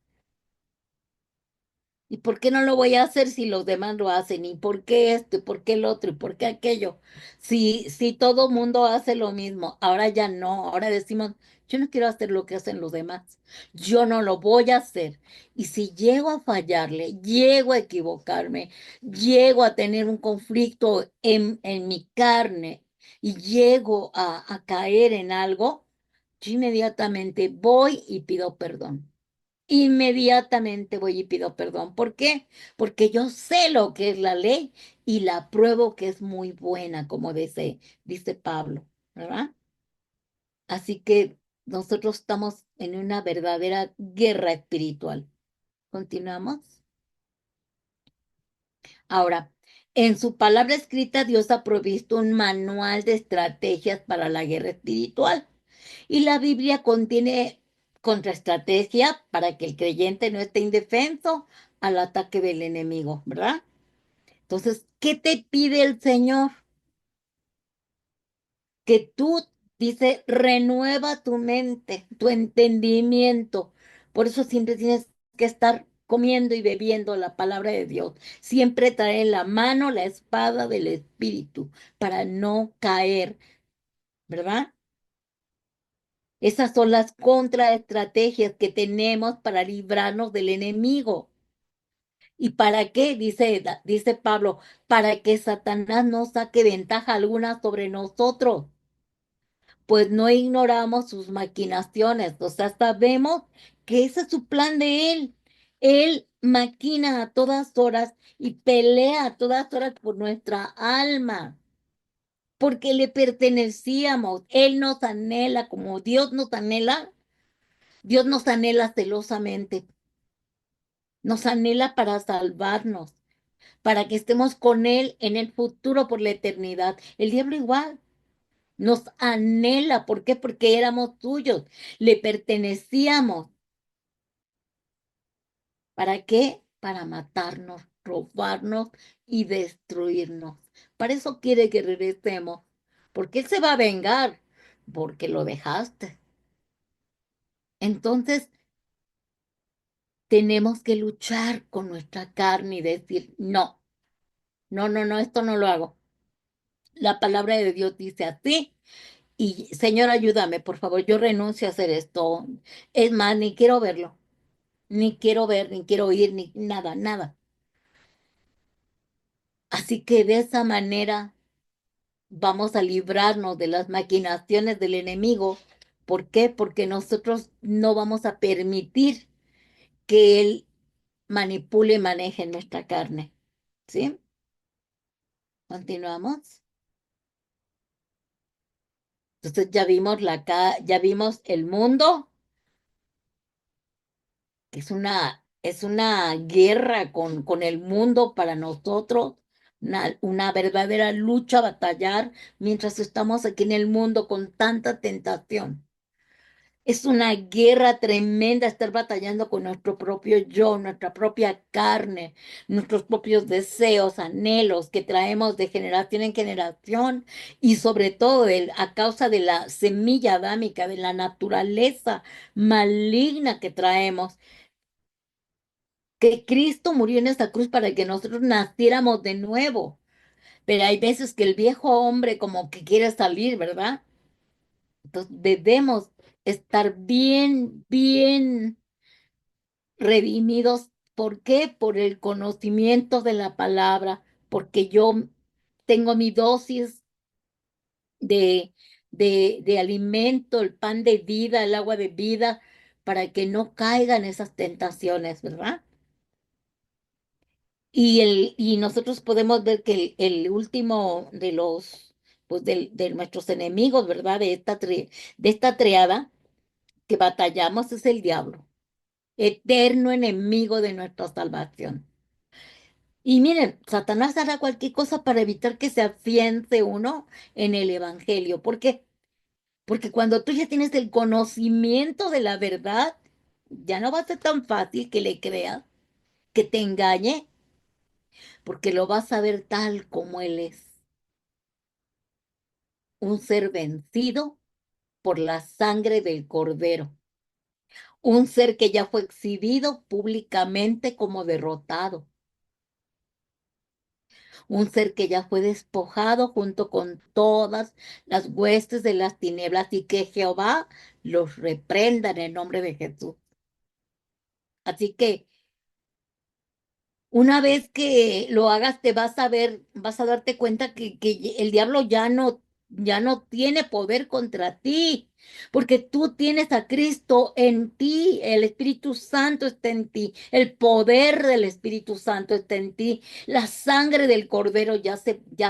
¿Y por qué no lo voy a hacer si los demás lo hacen? ¿Y por qué esto? ¿Y por qué el otro? ¿Y por qué aquello? Si todo mundo hace lo mismo, ahora ya no, ahora decimos, yo no quiero hacer lo que hacen los demás, yo no lo voy a hacer. Y si llego a fallarle, llego a equivocarme, llego a tener un conflicto en mi carne y llego a caer en algo, yo inmediatamente voy y pido perdón. Inmediatamente voy y pido perdón. ¿Por qué? Porque yo sé lo que es la ley y la pruebo que es muy buena, como dice Pablo, ¿verdad? Así que nosotros estamos en una verdadera guerra espiritual. ¿Continuamos? Ahora, en su palabra escrita, Dios ha provisto un manual de estrategias para la guerra espiritual. Y la Biblia contiene contraestrategia para que el creyente no esté indefenso al ataque del enemigo, ¿verdad? Entonces, ¿qué te pide el Señor? Que tú, dice, renueva tu mente, tu entendimiento. Por eso siempre tienes que estar comiendo y bebiendo la palabra de Dios. Siempre traer en la mano la espada del Espíritu para no caer, ¿verdad? Esas son las contraestrategias que tenemos para librarnos del enemigo. ¿Y para qué? Dice Pablo, para que Satanás no saque ventaja alguna sobre nosotros, pues no ignoramos sus maquinaciones. O sea, sabemos que ese es su plan de él. Él maquina a todas horas y pelea a todas horas por nuestra alma, porque le pertenecíamos. Él nos anhela como Dios nos anhela. Dios nos anhela celosamente, nos anhela para salvarnos, para que estemos con Él en el futuro por la eternidad. El diablo igual nos anhela. ¿Por qué? Porque éramos suyos, le pertenecíamos. ¿Para qué? Para matarnos, robarnos y destruirnos. Para eso quiere que regresemos, porque Él se va a vengar, porque lo dejaste. Entonces, tenemos que luchar con nuestra carne y decir, no. No, no, no, esto no lo hago. La palabra de Dios dice así. Y Señor, ayúdame, por favor, yo renuncio a hacer esto. Es más, ni quiero verlo, ni quiero ver, ni quiero oír, ni nada, nada. Así que de esa manera vamos a librarnos de las maquinaciones del enemigo. ¿Por qué? Porque nosotros no vamos a permitir que él manipule y maneje nuestra carne. ¿Sí? Continuamos. Entonces ya vimos el mundo, que es una guerra con el mundo para nosotros, una verdadera lucha a batallar mientras estamos aquí en el mundo con tanta tentación. Es una guerra tremenda estar batallando con nuestro propio yo, nuestra propia carne, nuestros propios deseos, anhelos que traemos de generación en generación y sobre todo a causa de la semilla adámica, de la naturaleza maligna que traemos, que Cristo murió en esta cruz para que nosotros naciéramos de nuevo. Pero hay veces que el viejo hombre como que quiere salir, ¿verdad? Entonces debemos estar bien redimidos. ¿Por qué? Por el conocimiento de la palabra, porque yo tengo mi dosis de, de alimento, el pan de vida, el agua de vida, para que no caigan esas tentaciones, ¿verdad? Y nosotros podemos ver que el último de los, pues de nuestros enemigos, ¿verdad? De esta triada que batallamos es el diablo, eterno enemigo de nuestra salvación. Y miren, Satanás hará cualquier cosa para evitar que se afiance uno en el evangelio. ¿Por qué? Porque cuando tú ya tienes el conocimiento de la verdad, ya no va a ser tan fácil que le creas, que te engañe, porque lo vas a ver tal como él es, un ser vencido por la sangre del Cordero, un ser que ya fue exhibido públicamente como derrotado, un ser que ya fue despojado junto con todas las huestes de las tinieblas y que Jehová los reprenda en el nombre de Jesús. Así que una vez que lo hagas, te vas a ver, vas a darte cuenta que el diablo ya no tiene poder contra ti, porque tú tienes a Cristo en ti, el Espíritu Santo está en ti, el poder del Espíritu Santo está en ti, la sangre del Cordero ya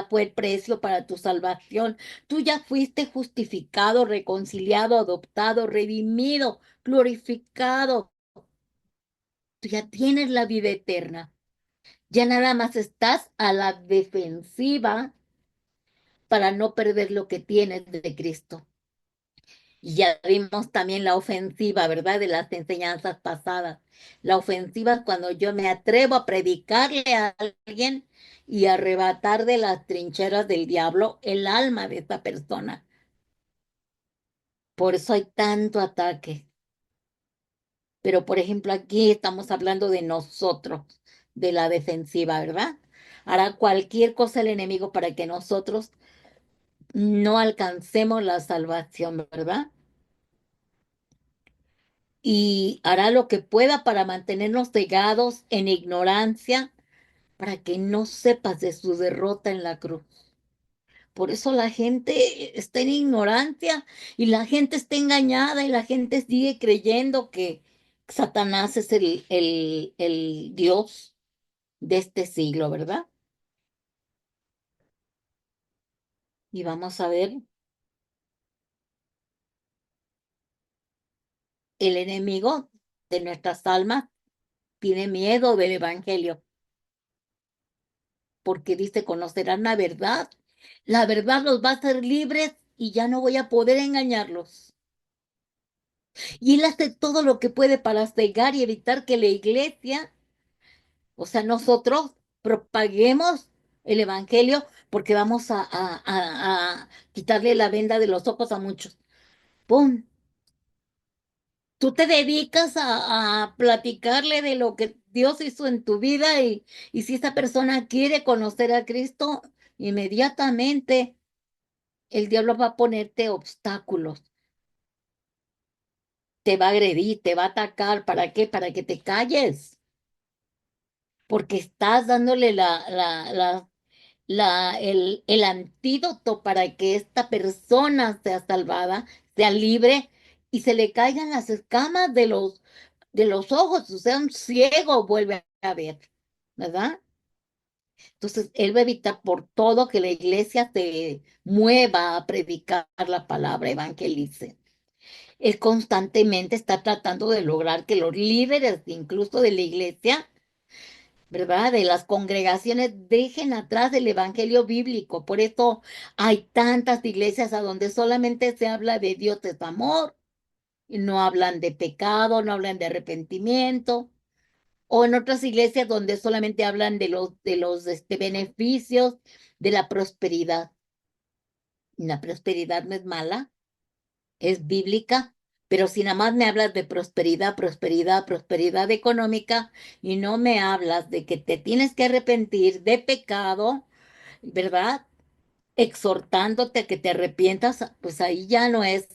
fue el precio para tu salvación. Tú ya fuiste justificado, reconciliado, adoptado, redimido, glorificado. Tú ya tienes la vida eterna. Ya nada más estás a la defensiva para no perder lo que tienes de Cristo. Y ya vimos también la ofensiva, ¿verdad? De las enseñanzas pasadas. La ofensiva es cuando yo me atrevo a predicarle a alguien y arrebatar de las trincheras del diablo el alma de esa persona. Por eso hay tanto ataque. Pero, por ejemplo, aquí estamos hablando de nosotros, de la defensiva, ¿verdad? Hará cualquier cosa el enemigo para que nosotros no alcancemos la salvación, ¿verdad? Y hará lo que pueda para mantenernos cegados en ignorancia, para que no sepas de su derrota en la cruz. Por eso la gente está en ignorancia y la gente está engañada y la gente sigue creyendo que Satanás es el Dios de este siglo, ¿verdad? Y vamos a ver, el enemigo de nuestras almas tiene miedo del evangelio porque dice, conocerán la verdad. La verdad los va a hacer libres y ya no voy a poder engañarlos. Y él hace todo lo que puede para cegar y evitar que la iglesia, o sea, nosotros propaguemos el evangelio porque vamos a quitarle la venda de los ojos a muchos. ¡Pum! Tú te dedicas a platicarle de lo que Dios hizo en tu vida y si esa persona quiere conocer a Cristo, inmediatamente el diablo va a ponerte obstáculos, te va a agredir, te va a atacar. ¿Para qué? Para que te calles, porque estás dándole el antídoto para que esta persona sea salvada, sea libre y se le caigan las escamas de los ojos, o sea, un ciego vuelve a ver, ¿verdad? Entonces, él va a evitar por todo que la iglesia se mueva a predicar la palabra, evangelice. Él constantemente está tratando de lograr que los líderes, incluso de la iglesia, ¿verdad? De las congregaciones, dejen atrás el evangelio bíblico. Por eso hay tantas iglesias a donde solamente se habla de Dios es amor, y no hablan de pecado, no hablan de arrepentimiento. O en otras iglesias donde solamente hablan de los beneficios de la prosperidad. La prosperidad no es mala, es bíblica, pero si nada más me hablas de prosperidad, prosperidad, prosperidad económica y no me hablas de que te tienes que arrepentir de pecado, ¿verdad? Exhortándote a que te arrepientas, pues ahí ya no es,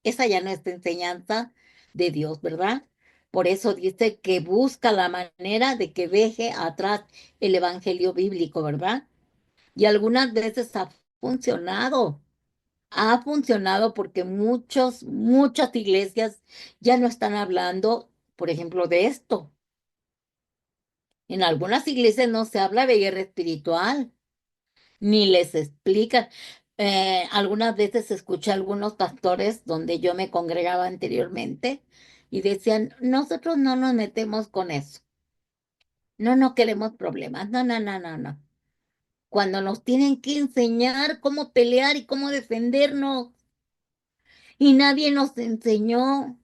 esa ya no es enseñanza de Dios, ¿verdad? Por eso dice que busca la manera de que deje atrás el evangelio bíblico, ¿verdad? Y algunas veces ha funcionado porque muchas iglesias ya no están hablando, por ejemplo, de esto. En algunas iglesias no se habla de guerra espiritual, ni les explican. Algunas veces escuché a algunos pastores donde yo me congregaba anteriormente y decían, nosotros no nos metemos con eso, no queremos problemas, no. Cuando nos tienen que enseñar cómo pelear y cómo defendernos y nadie nos enseñó.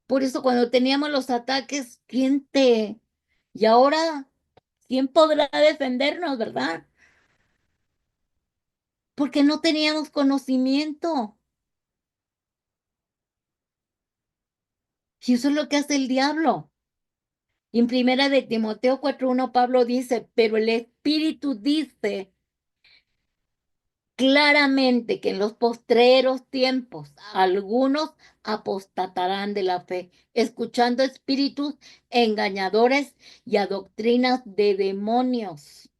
Por eso cuando teníamos los ataques, Y ahora, ¿quién podrá defendernos, verdad? Porque no teníamos conocimiento. Y eso es lo que hace el diablo. Y en primera de Timoteo 4:1 Pablo dice, pero el Espíritu dice claramente que en los postreros tiempos algunos apostatarán de la fe, escuchando espíritus engañadores y a doctrinas de demonios,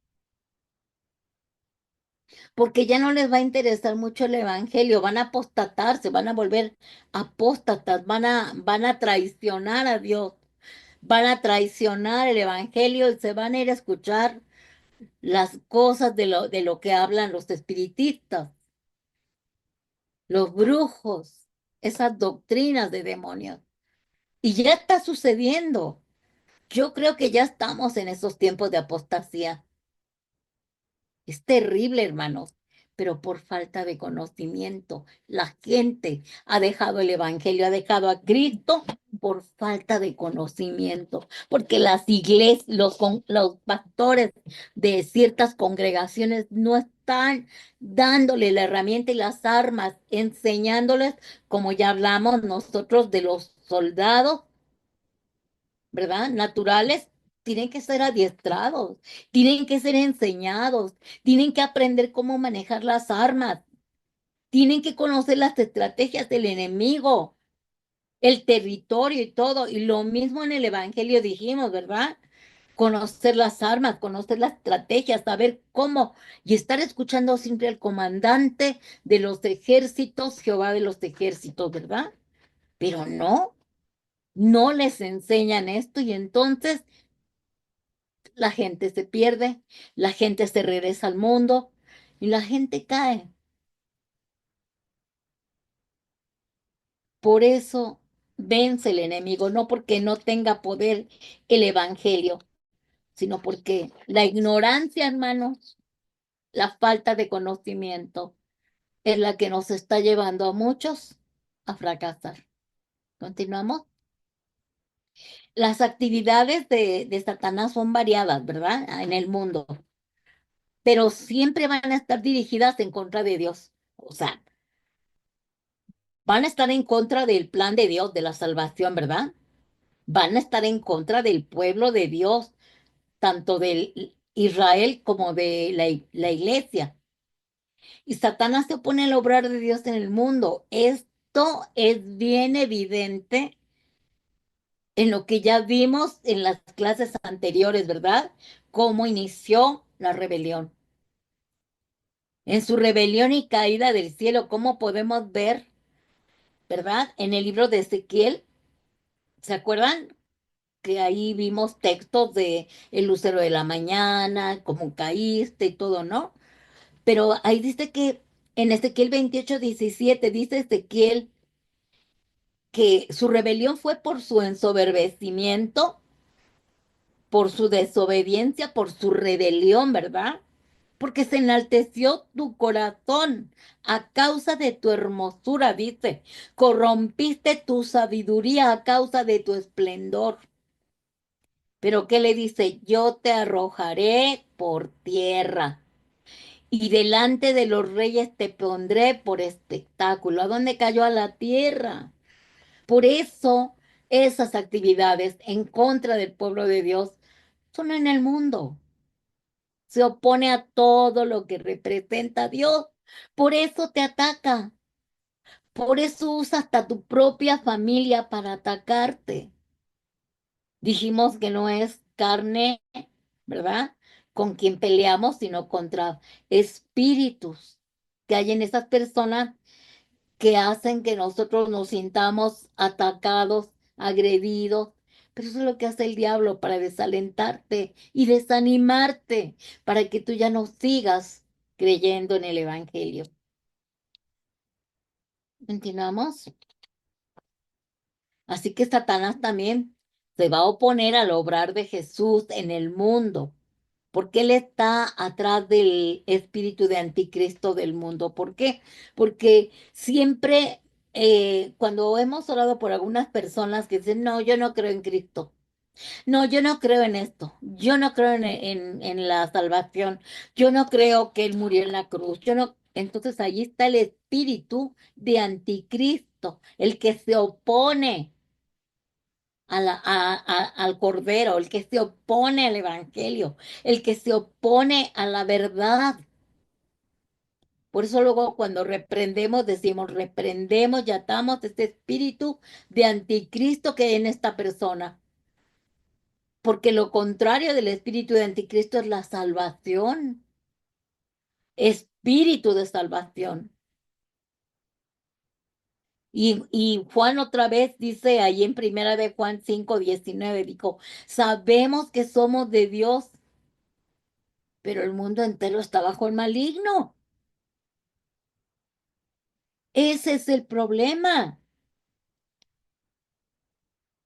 porque ya no les va a interesar mucho el evangelio, van a apostatarse, van a volver apóstatas, van a traicionar a Dios, van a traicionar el evangelio y se van a ir a escuchar las cosas de lo que hablan los espiritistas, los brujos, esas doctrinas de demonios. Y ya está sucediendo. Yo creo que ya estamos en esos tiempos de apostasía. Es terrible, hermanos, pero por falta de conocimiento, la gente ha dejado el evangelio, ha dejado a Cristo por falta de conocimiento, porque las iglesias, los pastores de ciertas congregaciones no están dándole la herramienta y las armas, enseñándoles, como ya hablamos nosotros de los soldados, ¿verdad? Naturales, tienen que ser adiestrados, tienen que ser enseñados, tienen que aprender cómo manejar las armas, tienen que conocer las estrategias del enemigo, el territorio y todo. Y lo mismo en el Evangelio dijimos, ¿verdad? Conocer las armas, conocer las estrategias, saber cómo y estar escuchando siempre al comandante de los ejércitos, Jehová de los ejércitos, ¿verdad? Pero no les enseñan esto y entonces la gente se pierde, la gente se regresa al mundo y la gente cae. Por eso vence el enemigo, no porque no tenga poder el evangelio, sino porque la ignorancia, hermanos, la falta de conocimiento es la que nos está llevando a muchos a fracasar. Continuamos. Las actividades de Satanás son variadas, ¿verdad? En el mundo, pero siempre van a estar dirigidas en contra de Dios. O sea, van a estar en contra del plan de Dios, de la salvación, ¿verdad? Van a estar en contra del pueblo de Dios, tanto de Israel como de la iglesia. Y Satanás se opone al obrar de Dios en el mundo. Esto es bien evidente en lo que ya vimos en las clases anteriores, ¿verdad? Cómo inició la rebelión. En su rebelión y caída del cielo, ¿cómo podemos ver, ¿verdad? En el libro de Ezequiel, ¿se acuerdan? que ahí vimos textos de el lucero de la mañana, cómo caíste y todo, ¿no? Pero ahí dice que en Ezequiel 28:17 dice Ezequiel que su rebelión fue por su ensoberbecimiento, por su desobediencia, por su rebelión, ¿verdad? Porque se enalteció tu corazón a causa de tu hermosura, dice, corrompiste tu sabiduría a causa de tu esplendor. Pero ¿qué le dice? Yo te arrojaré por tierra y delante de los reyes te pondré por espectáculo. ¿A dónde cayó? A la tierra. Por eso esas actividades en contra del pueblo de Dios son en el mundo. Se opone a todo lo que representa a Dios. Por eso te ataca. Por eso usa hasta tu propia familia para atacarte. Dijimos que no es carne, ¿verdad? Con quien peleamos, sino contra espíritus que hay en esas personas que hacen que nosotros nos sintamos atacados, agredidos. Pero eso es lo que hace el diablo para desalentarte y desanimarte, para que tú ya no sigas creyendo en el Evangelio. ¿Continuamos? Así que Satanás también se va a oponer al obrar de Jesús en el mundo, porque él está atrás del espíritu de anticristo del mundo. ¿Por qué? Porque siempre cuando hemos orado por algunas personas que dicen, no, yo no creo en Cristo, no, yo no creo en esto, yo no creo en la salvación, yo no creo que él murió en la cruz, yo no. Entonces allí está el espíritu de anticristo, el que se opone al Cordero, el que se opone al Evangelio, el que se opone a la verdad. Por eso luego cuando reprendemos, decimos, reprendemos y atamos este espíritu de anticristo que hay en esta persona. Porque lo contrario del espíritu de anticristo es la salvación, espíritu de salvación. Y Juan otra vez dice ahí en primera de Juan 5:19, dijo, sabemos que somos de Dios, pero el mundo entero está bajo el maligno. Ese es el problema,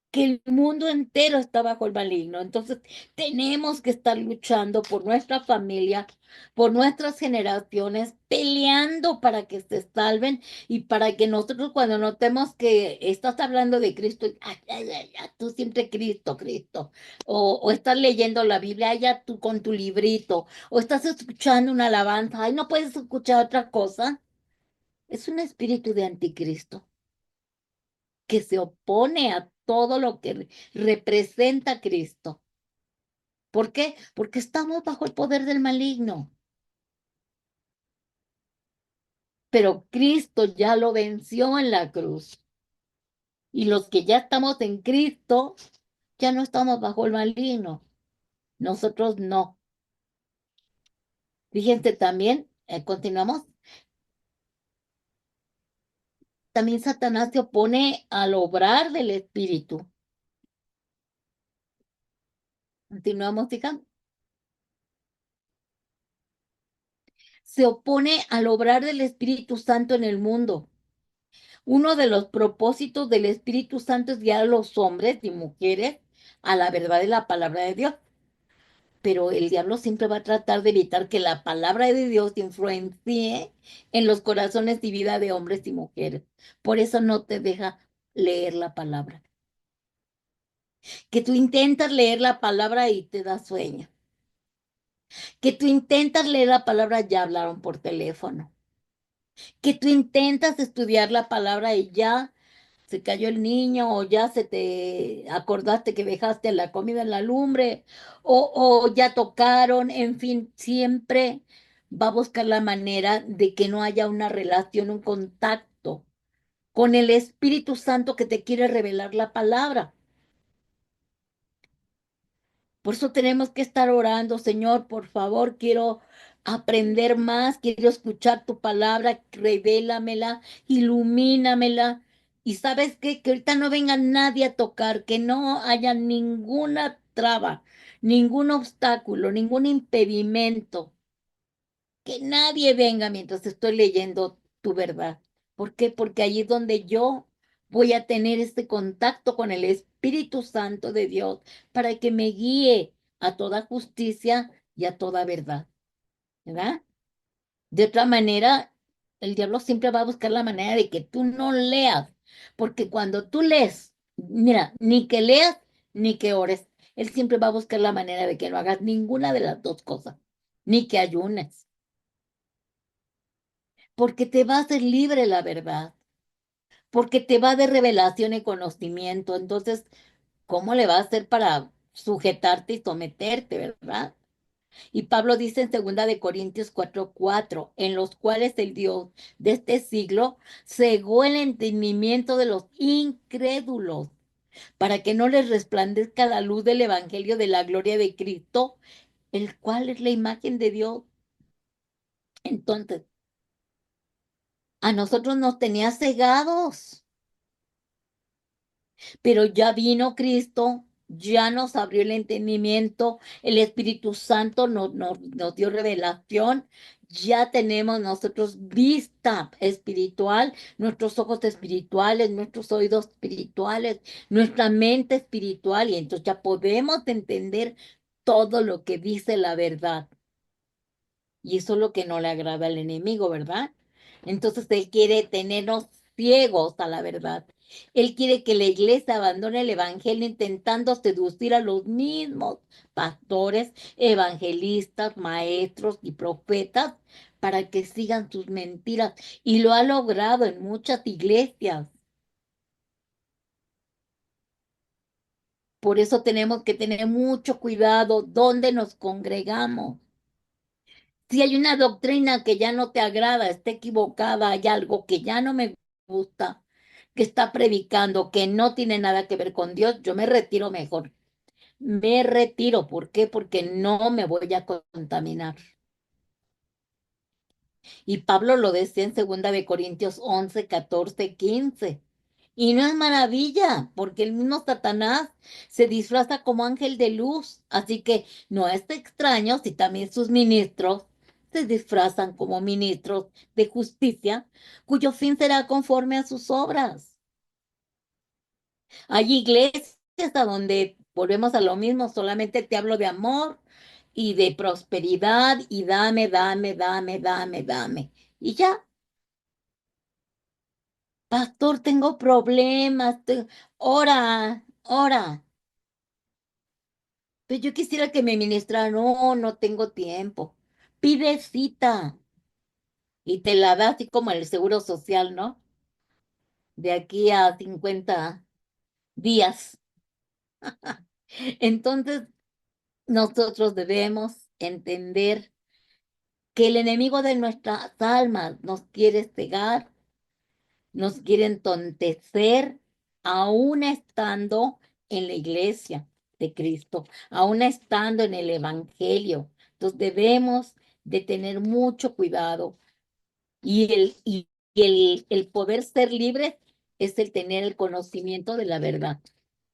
que el mundo entero está bajo el maligno. Entonces, tenemos que estar luchando por nuestra familia, por nuestras generaciones, peleando para que se salven y para que nosotros cuando notemos que estás hablando de Cristo, ay, ay, ay, ay, tú siempre Cristo, Cristo, o estás leyendo la Biblia, ay, ya tú con tu librito, o estás escuchando una alabanza, ay, no puedes escuchar otra cosa. Es un espíritu de anticristo que se opone a todo lo que representa a Cristo. ¿Por qué? Porque estamos bajo el poder del maligno. Pero Cristo ya lo venció en la cruz. Y los que ya estamos en Cristo, ya no estamos bajo el maligno. Nosotros no. Fíjense también, continuamos, también Satanás se opone al obrar del Espíritu. Continuamos, hija. Se opone al obrar del Espíritu Santo en el mundo. Uno de los propósitos del Espíritu Santo es guiar a los hombres y mujeres a la verdad de la palabra de Dios. Pero el diablo siempre va a tratar de evitar que la palabra de Dios influencie en los corazones y vida de hombres y mujeres. Por eso no te deja leer la palabra. Que tú intentas leer la palabra y te da sueño. Que tú intentas leer la palabra, ya hablaron por teléfono. Que tú intentas estudiar la palabra y ya se cayó el niño o ya se te acordaste que dejaste la comida en la lumbre o ya tocaron, en fin, siempre va a buscar la manera de que no haya una relación, un contacto con el Espíritu Santo que te quiere revelar la palabra. Por eso tenemos que estar orando, Señor, por favor, quiero aprender más, quiero escuchar tu palabra, revélamela, ilumínamela. Y sabes qué, que ahorita no venga nadie a tocar, que no haya ninguna traba, ningún obstáculo, ningún impedimento, que nadie venga mientras estoy leyendo tu verdad. ¿Por qué? Porque allí es donde yo voy a tener este contacto con el Espíritu Santo de Dios para que me guíe a toda justicia y a toda verdad, ¿verdad? De otra manera, el diablo siempre va a buscar la manera de que tú no leas, porque cuando tú lees, mira, ni que leas ni que ores, él siempre va a buscar la manera de que no hagas ninguna de las dos cosas, ni que ayunes, porque te va a hacer libre la verdad, porque te va de revelación y conocimiento. Entonces, ¿cómo le va a hacer para sujetarte y someterte, verdad? Y Pablo dice en segunda de Corintios 4:4, en los cuales el Dios de este siglo cegó el entendimiento de los incrédulos, para que no les resplandezca la luz del evangelio de la gloria de Cristo, el cual es la imagen de Dios. Entonces, a nosotros nos tenía cegados, pero ya vino Cristo, ya nos abrió el entendimiento, el Espíritu Santo nos dio revelación, ya tenemos nosotros vista espiritual, nuestros ojos espirituales, nuestros oídos espirituales, nuestra mente espiritual, y entonces ya podemos entender todo lo que dice la verdad. Y eso es lo que no le agrada al enemigo, ¿verdad? Entonces él quiere tenernos ciegos a la verdad. Él quiere que la iglesia abandone el evangelio intentando seducir a los mismos pastores, evangelistas, maestros y profetas para que sigan sus mentiras. Y lo ha logrado en muchas iglesias. Por eso tenemos que tener mucho cuidado donde nos congregamos. Si hay una doctrina que ya no te agrada, está equivocada, hay algo que ya no me gusta, que está predicando, que no tiene nada que ver con Dios, yo me retiro mejor. Me retiro. ¿Por qué? Porque no me voy a contaminar. Y Pablo lo decía en segunda de Corintios 11, 14, 15. Y no es maravilla, porque el mismo Satanás se disfraza como ángel de luz. Así que no es extraño si también sus ministros se disfrazan como ministros de justicia, cuyo fin será conforme a sus obras. Hay iglesias a donde volvemos a lo mismo, solamente te hablo de amor y de prosperidad y dame, dame, dame, dame, dame. Y ya, pastor, tengo problemas, ora, ora. Pero yo quisiera que me ministrara, no, no tengo tiempo. Pide cita y te la da así como el seguro social, ¿no? De aquí a 50 días. Entonces, nosotros debemos entender que el enemigo de nuestras almas nos quiere cegar, nos quiere entontecer, aún estando en la iglesia de Cristo, aún estando en el Evangelio. Entonces debemos de tener mucho cuidado y el poder ser libre es el tener el conocimiento de la verdad,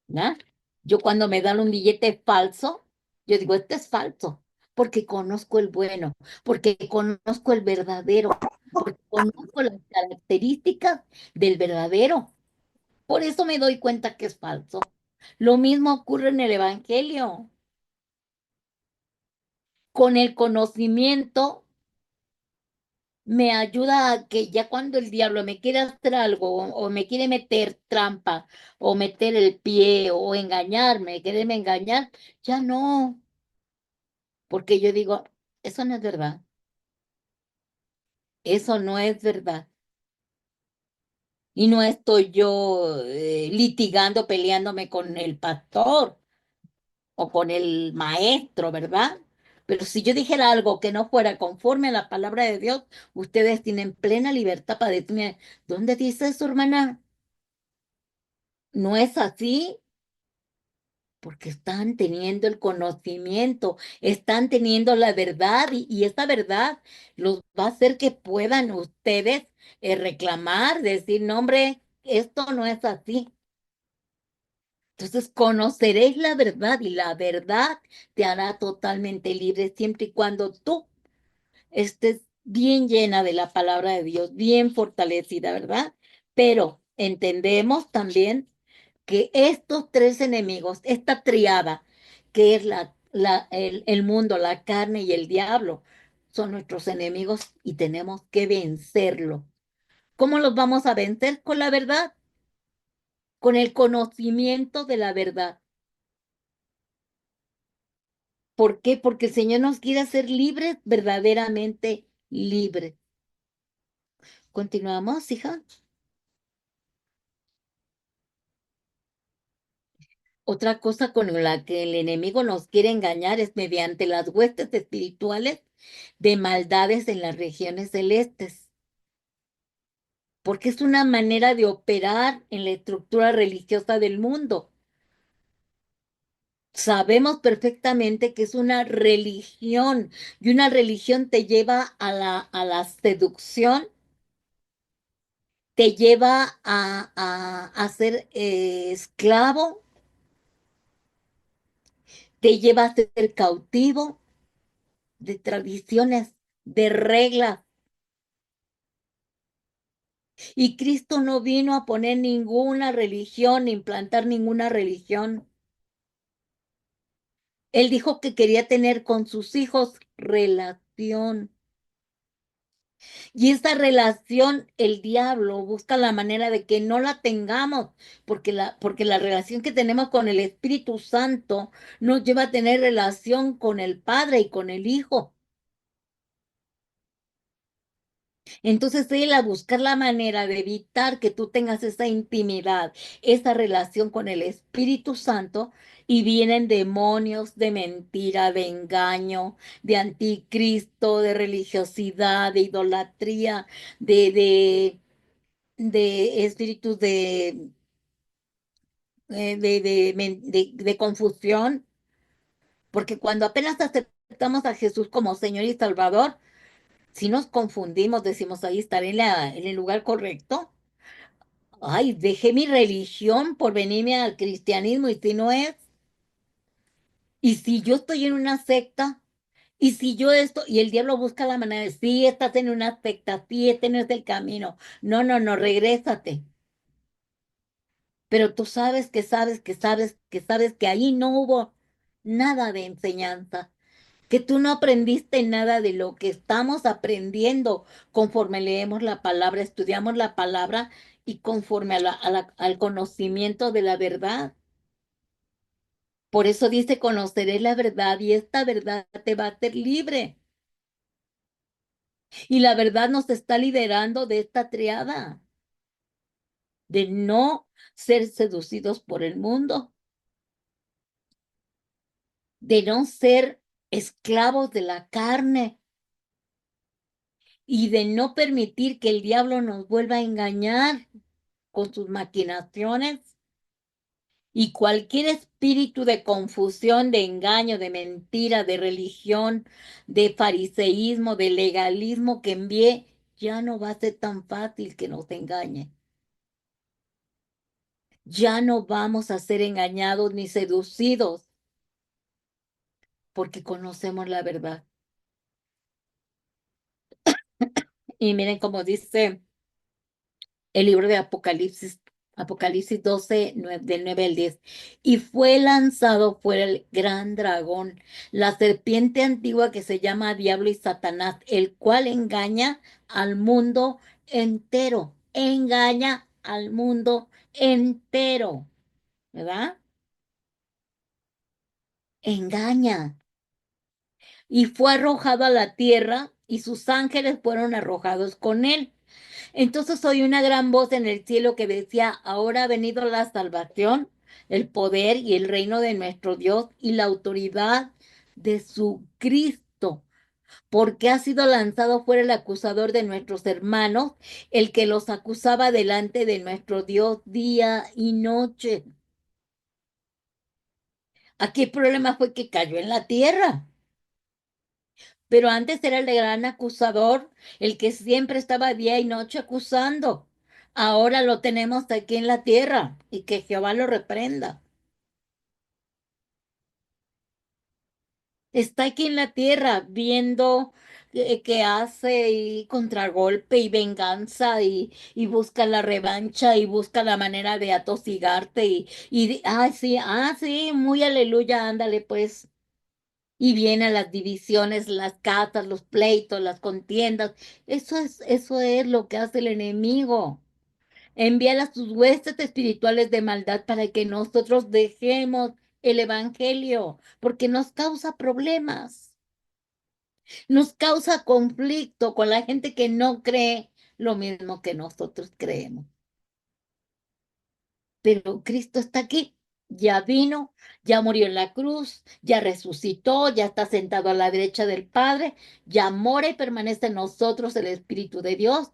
¿verdad? Yo cuando me dan un billete falso, yo digo, este es falso, porque conozco el bueno, porque conozco el verdadero, porque conozco las características del verdadero. Por eso me doy cuenta que es falso. Lo mismo ocurre en el Evangelio. Con el conocimiento me ayuda a que ya cuando el diablo me quiere hacer algo o me quiere meter trampa o meter el pie o engañarme, quererme engañar, ya no, porque yo digo, eso no es verdad, eso no es verdad. Y no estoy yo litigando, peleándome con el pastor o con el maestro, ¿verdad? Pero si yo dijera algo que no fuera conforme a la palabra de Dios, ustedes tienen plena libertad para decirme, ¿dónde dice eso, hermana? No es así, porque están teniendo el conocimiento, están teniendo la verdad y esa verdad los va a hacer que puedan ustedes reclamar, decir, no, hombre. esto no es así. Entonces conoceréis la verdad y la verdad te hará totalmente libre siempre y cuando tú estés bien llena de la palabra de Dios, bien fortalecida, ¿verdad? Pero entendemos también que estos tres enemigos, esta triada, que es el mundo, la carne y el diablo, son nuestros enemigos y tenemos que vencerlo. ¿Cómo los vamos a vencer? Con la verdad, con el conocimiento de la verdad. ¿Por qué? Porque el Señor nos quiere hacer libres, verdaderamente libres. Continuamos, hija. Otra cosa con la que el enemigo nos quiere engañar es mediante las huestes espirituales de maldades en las regiones celestes, porque es una manera de operar en la estructura religiosa del mundo. Sabemos perfectamente que es una religión y una religión te lleva a la seducción, te lleva a ser esclavo, te lleva a ser cautivo de tradiciones, de reglas. Y Cristo no vino a poner ninguna religión, ni implantar ninguna religión. Él dijo que quería tener con sus hijos relación. Y esta relación, el diablo busca la manera de que no la tengamos, porque la relación que tenemos con el Espíritu Santo nos lleva a tener relación con el Padre y con el Hijo. Entonces, él a buscar la manera de evitar que tú tengas esa intimidad, esa relación con el Espíritu Santo, y vienen demonios de mentira, de engaño, de anticristo, de religiosidad, de idolatría, de, de, de espíritus de confusión, porque cuando apenas aceptamos a Jesús como Señor y Salvador, si nos confundimos, decimos ahí estar en el lugar correcto. Ay, dejé mi religión por venirme al cristianismo y si no es, y si yo estoy en una secta, y si yo esto, y el diablo busca la manera de, sí, estás en una secta, sí, este no es el camino, no, no, no, regrésate, pero tú sabes que sabes que sabes que sabes que ahí no hubo nada de enseñanza, que tú no aprendiste nada de lo que estamos aprendiendo conforme leemos la palabra, estudiamos la palabra y conforme al conocimiento de la verdad. Por eso dice, conoceré la verdad y esta verdad te va a hacer libre. Y la verdad nos está liberando de esta triada, de no ser seducidos por el mundo, de no ser esclavos de la carne y de no permitir que el diablo nos vuelva a engañar con sus maquinaciones. Y cualquier espíritu de confusión, de engaño, de mentira, de religión, de fariseísmo, de legalismo que envíe, ya no va a ser tan fácil que nos engañe. Ya no vamos a ser engañados ni seducidos porque conocemos la verdad. Y miren cómo dice el libro de Apocalipsis, Apocalipsis 12 del 9 al 10. Y fue lanzado fuera el gran dragón, la serpiente antigua que se llama Diablo y Satanás, el cual engaña al mundo entero. Engaña al mundo entero, ¿verdad? Engaña. Y fue arrojado a la tierra y sus ángeles fueron arrojados con él. Entonces oí una gran voz en el cielo que decía, ahora ha venido la salvación, el poder y el reino de nuestro Dios y la autoridad de su Cristo, porque ha sido lanzado fuera el acusador de nuestros hermanos, el que los acusaba delante de nuestro Dios día y noche. Aquí el problema fue que cayó en la tierra. Pero antes era el gran acusador, el que siempre estaba día y noche acusando. Ahora lo tenemos aquí en la tierra y que Jehová lo reprenda. Está aquí en la tierra viendo que hace y contragolpe y venganza y busca la revancha y busca la manera de atosigarte sí, sí, muy aleluya, ándale pues. Y vienen las divisiones, las casas, los pleitos, las contiendas. Eso es lo que hace el enemigo. Envía a sus huestes espirituales de maldad para que nosotros dejemos el evangelio, porque nos causa problemas, nos causa conflicto con la gente que no cree lo mismo que nosotros creemos. Pero Cristo está aquí, ya vino, ya murió en la cruz, ya resucitó, ya está sentado a la derecha del Padre, ya mora y permanece en nosotros el Espíritu de Dios.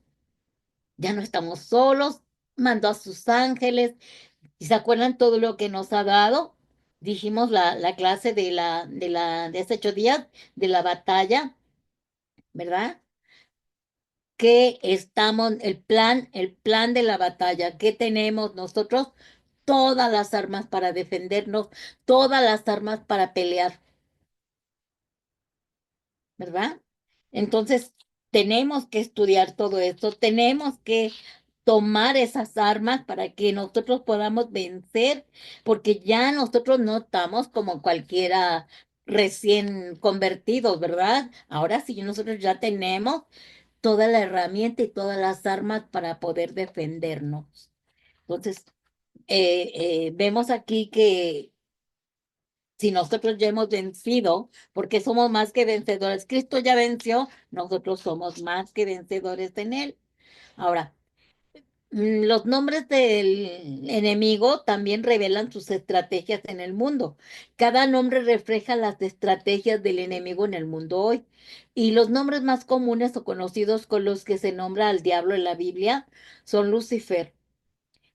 Ya no estamos solos, mandó a sus ángeles. ¿Y se acuerdan todo lo que nos ha dado? Dijimos la clase de hace 8 días, de la batalla, ¿verdad? Que estamos, el plan de la batalla, que tenemos nosotros todas las armas para defendernos, todas las armas para pelear, ¿verdad? Entonces, tenemos que estudiar todo esto, tenemos que tomar esas armas para que nosotros podamos vencer, porque ya nosotros no estamos como cualquiera recién convertidos, ¿verdad? Ahora sí, nosotros ya tenemos toda la herramienta y todas las armas para poder defendernos. Entonces, vemos aquí que si nosotros ya hemos vencido, porque somos más que vencedores, Cristo ya venció, nosotros somos más que vencedores en Él. Ahora, los nombres del enemigo también revelan sus estrategias en el mundo. Cada nombre refleja las estrategias del enemigo en el mundo hoy. Y los nombres más comunes o conocidos con los que se nombra al diablo en la Biblia son Lucifer,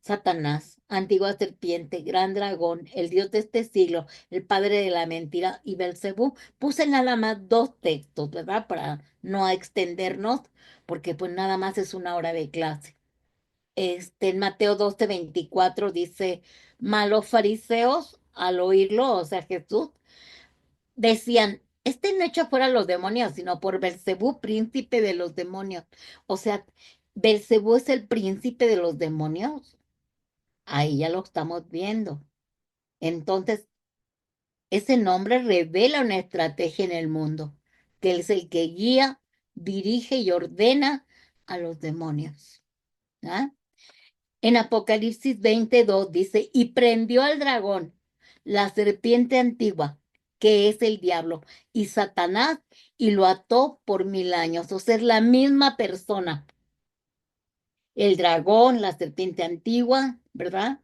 Satanás, antigua serpiente, gran dragón, el dios de este siglo, el padre de la mentira y Belcebú. Puse nada más dos textos, ¿verdad? Para no extendernos, porque pues nada más es una hora de clase. En Mateo 12:24 dice, malos fariseos al oírlo, o sea, Jesús, decían, no echa fuera a los demonios, sino por Belcebú, príncipe de los demonios. O sea, Belcebú es el príncipe de los demonios. Ahí ya lo estamos viendo. Entonces, ese nombre revela una estrategia en el mundo, que él es el que guía, dirige y ordena a los demonios. ¿Ah? En Apocalipsis 22 dice, y prendió al dragón, la serpiente antigua, que es el diablo, y Satanás, y lo ató por 1000 años. O sea, es la misma persona. El dragón, la serpiente antigua, ¿verdad?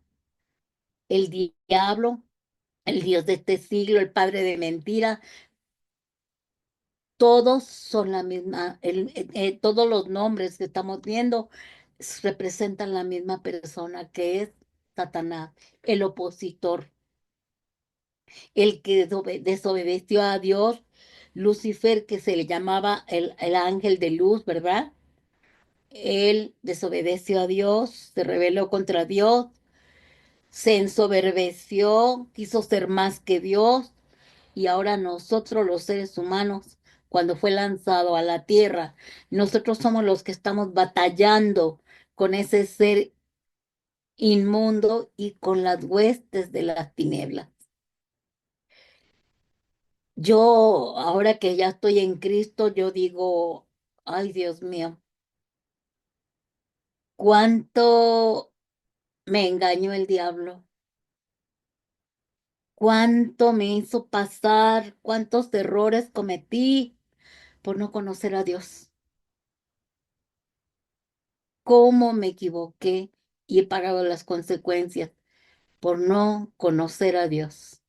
El diablo, el dios de este siglo, el padre de mentira, todos son la misma, todos los nombres que estamos viendo representan la misma persona que es Satanás, el opositor, el que desobedeció a Dios, Lucifer, que se le llamaba el ángel de luz, ¿verdad? Él desobedeció a Dios, se rebeló contra Dios, se ensoberbeció, quiso ser más que Dios, y ahora nosotros los seres humanos, cuando fue lanzado a la tierra, nosotros somos los que estamos batallando con ese ser inmundo y con las huestes de las tinieblas. Yo, ahora que ya estoy en Cristo, yo digo, ay Dios mío, cuánto me engañó el diablo, cuánto me hizo pasar, cuántos errores cometí por no conocer a Dios, cómo me equivoqué y he pagado las consecuencias por no conocer a Dios.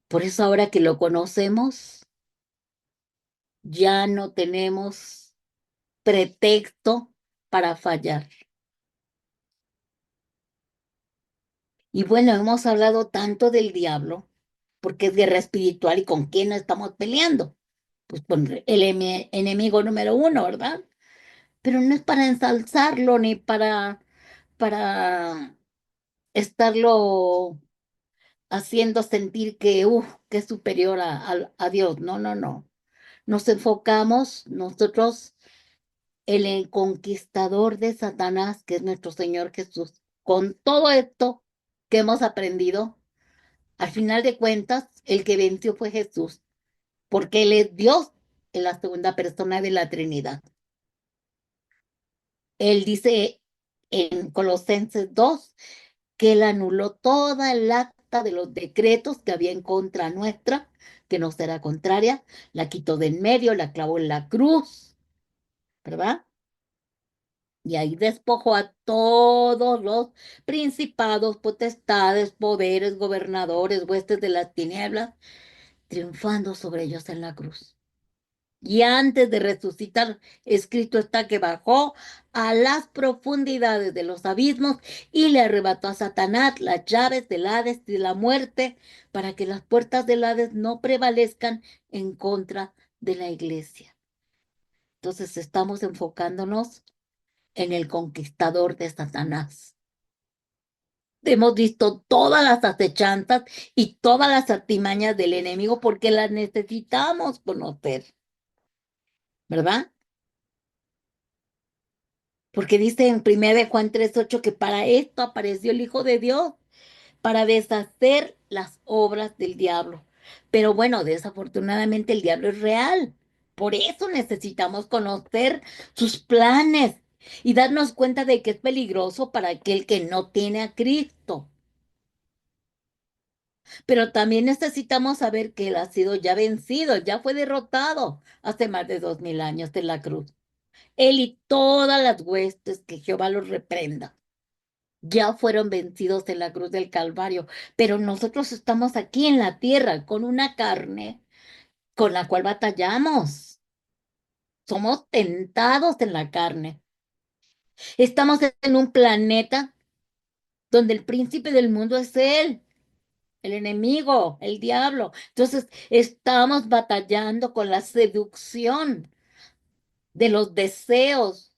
Por eso ahora que lo conocemos, ya no tenemos pretexto para fallar. Y bueno, hemos hablado tanto del diablo, porque es guerra espiritual y con quién no estamos peleando. Pues con el enemigo número uno, ¿verdad? pero no es para ensalzarlo ni para estarlo haciendo sentir que es superior a Dios. No, no, no. Nos enfocamos nosotros en el conquistador de Satanás, que es nuestro Señor Jesús. Con todo esto que hemos aprendido, al final de cuentas, el que venció fue Jesús, porque Él es Dios en la segunda persona de la Trinidad. Él dice en Colosenses 2 que Él anuló toda el acta de los decretos que había en contra nuestra, que nos era contraria, la quitó de en medio, la clavó en la cruz, ¿verdad? Y ahí despojó a todos los principados, potestades, poderes, gobernadores, huestes de las tinieblas, triunfando sobre ellos en la cruz. Y antes de resucitar, escrito está que bajó a las profundidades de los abismos y le arrebató a Satanás las llaves del Hades y de la muerte, para que las puertas del Hades no prevalezcan en contra de la iglesia. Entonces estamos enfocándonos en el conquistador de Satanás. Hemos visto todas las acechanzas y todas las artimañas del enemigo porque las necesitamos conocer, ¿verdad? Porque dice en 1 de Juan 3:8 que para esto apareció el Hijo de Dios, para deshacer las obras del diablo. Pero bueno, desafortunadamente el diablo es real. Por eso necesitamos conocer sus planes y darnos cuenta de que es peligroso para aquel que no tiene a Cristo. Pero también necesitamos saber que Él ha sido ya vencido, ya fue derrotado hace más de 2000 años en la cruz. Él y todas las huestes, que Jehová los reprenda, ya fueron vencidos en la cruz del Calvario. Pero nosotros estamos aquí en la tierra con una carne con la cual batallamos. Somos tentados en la carne. Estamos en un planeta donde el príncipe del mundo es Él, el enemigo, el diablo. Entonces, estamos batallando con la seducción de los deseos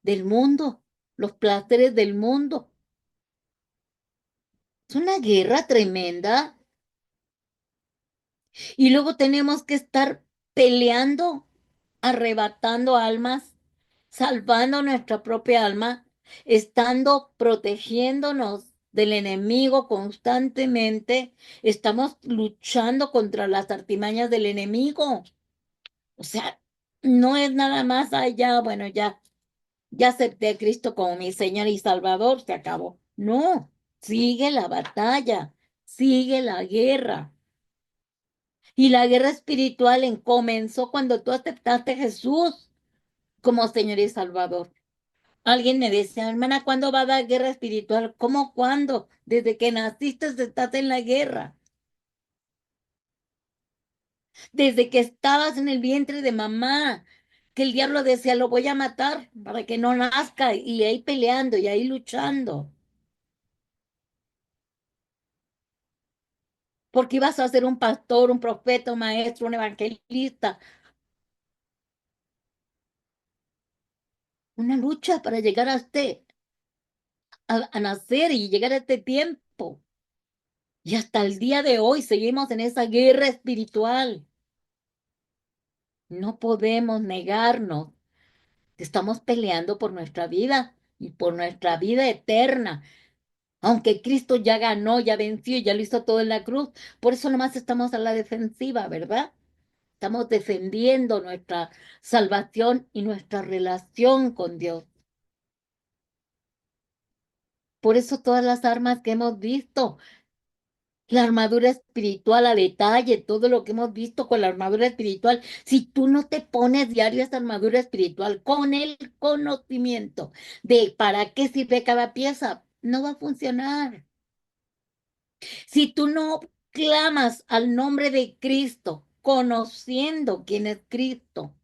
del mundo, los placeres del mundo. Es una guerra tremenda. Y luego tenemos que estar peleando, arrebatando almas, salvando nuestra propia alma, estando protegiéndonos del enemigo constantemente. Estamos luchando contra las artimañas del enemigo. O sea, no es nada más allá, bueno, ya acepté a Cristo como mi Señor y Salvador, se acabó. No, sigue la batalla, sigue la guerra. Y la guerra espiritual comenzó cuando tú aceptaste a Jesús como Señor y Salvador. Alguien me decía, hermana, ¿cuándo va a dar guerra espiritual? ¿Cómo cuándo? Desde que naciste estás en la guerra. Desde que estabas en el vientre de mamá, que el diablo decía, lo voy a matar para que no nazca. Y ahí peleando y ahí luchando. Porque ibas a ser un pastor, un profeta, un maestro, un evangelista. Una lucha para llegar a nacer y llegar a este tiempo. Y hasta el día de hoy seguimos en esa guerra espiritual. No podemos negarnos que estamos peleando por nuestra vida y por nuestra vida eterna. Aunque Cristo ya ganó, ya venció, ya lo hizo todo en la cruz. Por eso nomás estamos a la defensiva, ¿verdad? Estamos defendiendo nuestra salvación y nuestra relación con Dios. Por eso todas las armas que hemos visto, la armadura espiritual a detalle, todo lo que hemos visto con la armadura espiritual. Si tú no te pones diario esa armadura espiritual con el conocimiento de para qué sirve cada pieza, no va a funcionar. Si tú no clamas al nombre de Cristo, conociendo quién es Cristo,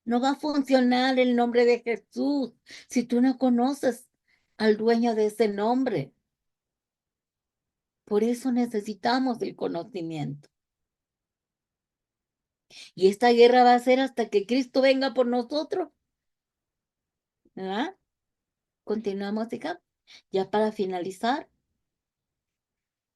no va a funcionar el nombre de Jesús si tú no conoces al dueño de ese nombre. Por eso necesitamos el conocimiento. Y esta guerra va a ser hasta que Cristo venga por nosotros. ¿verdad? Continuamos, hija. Ya para finalizar,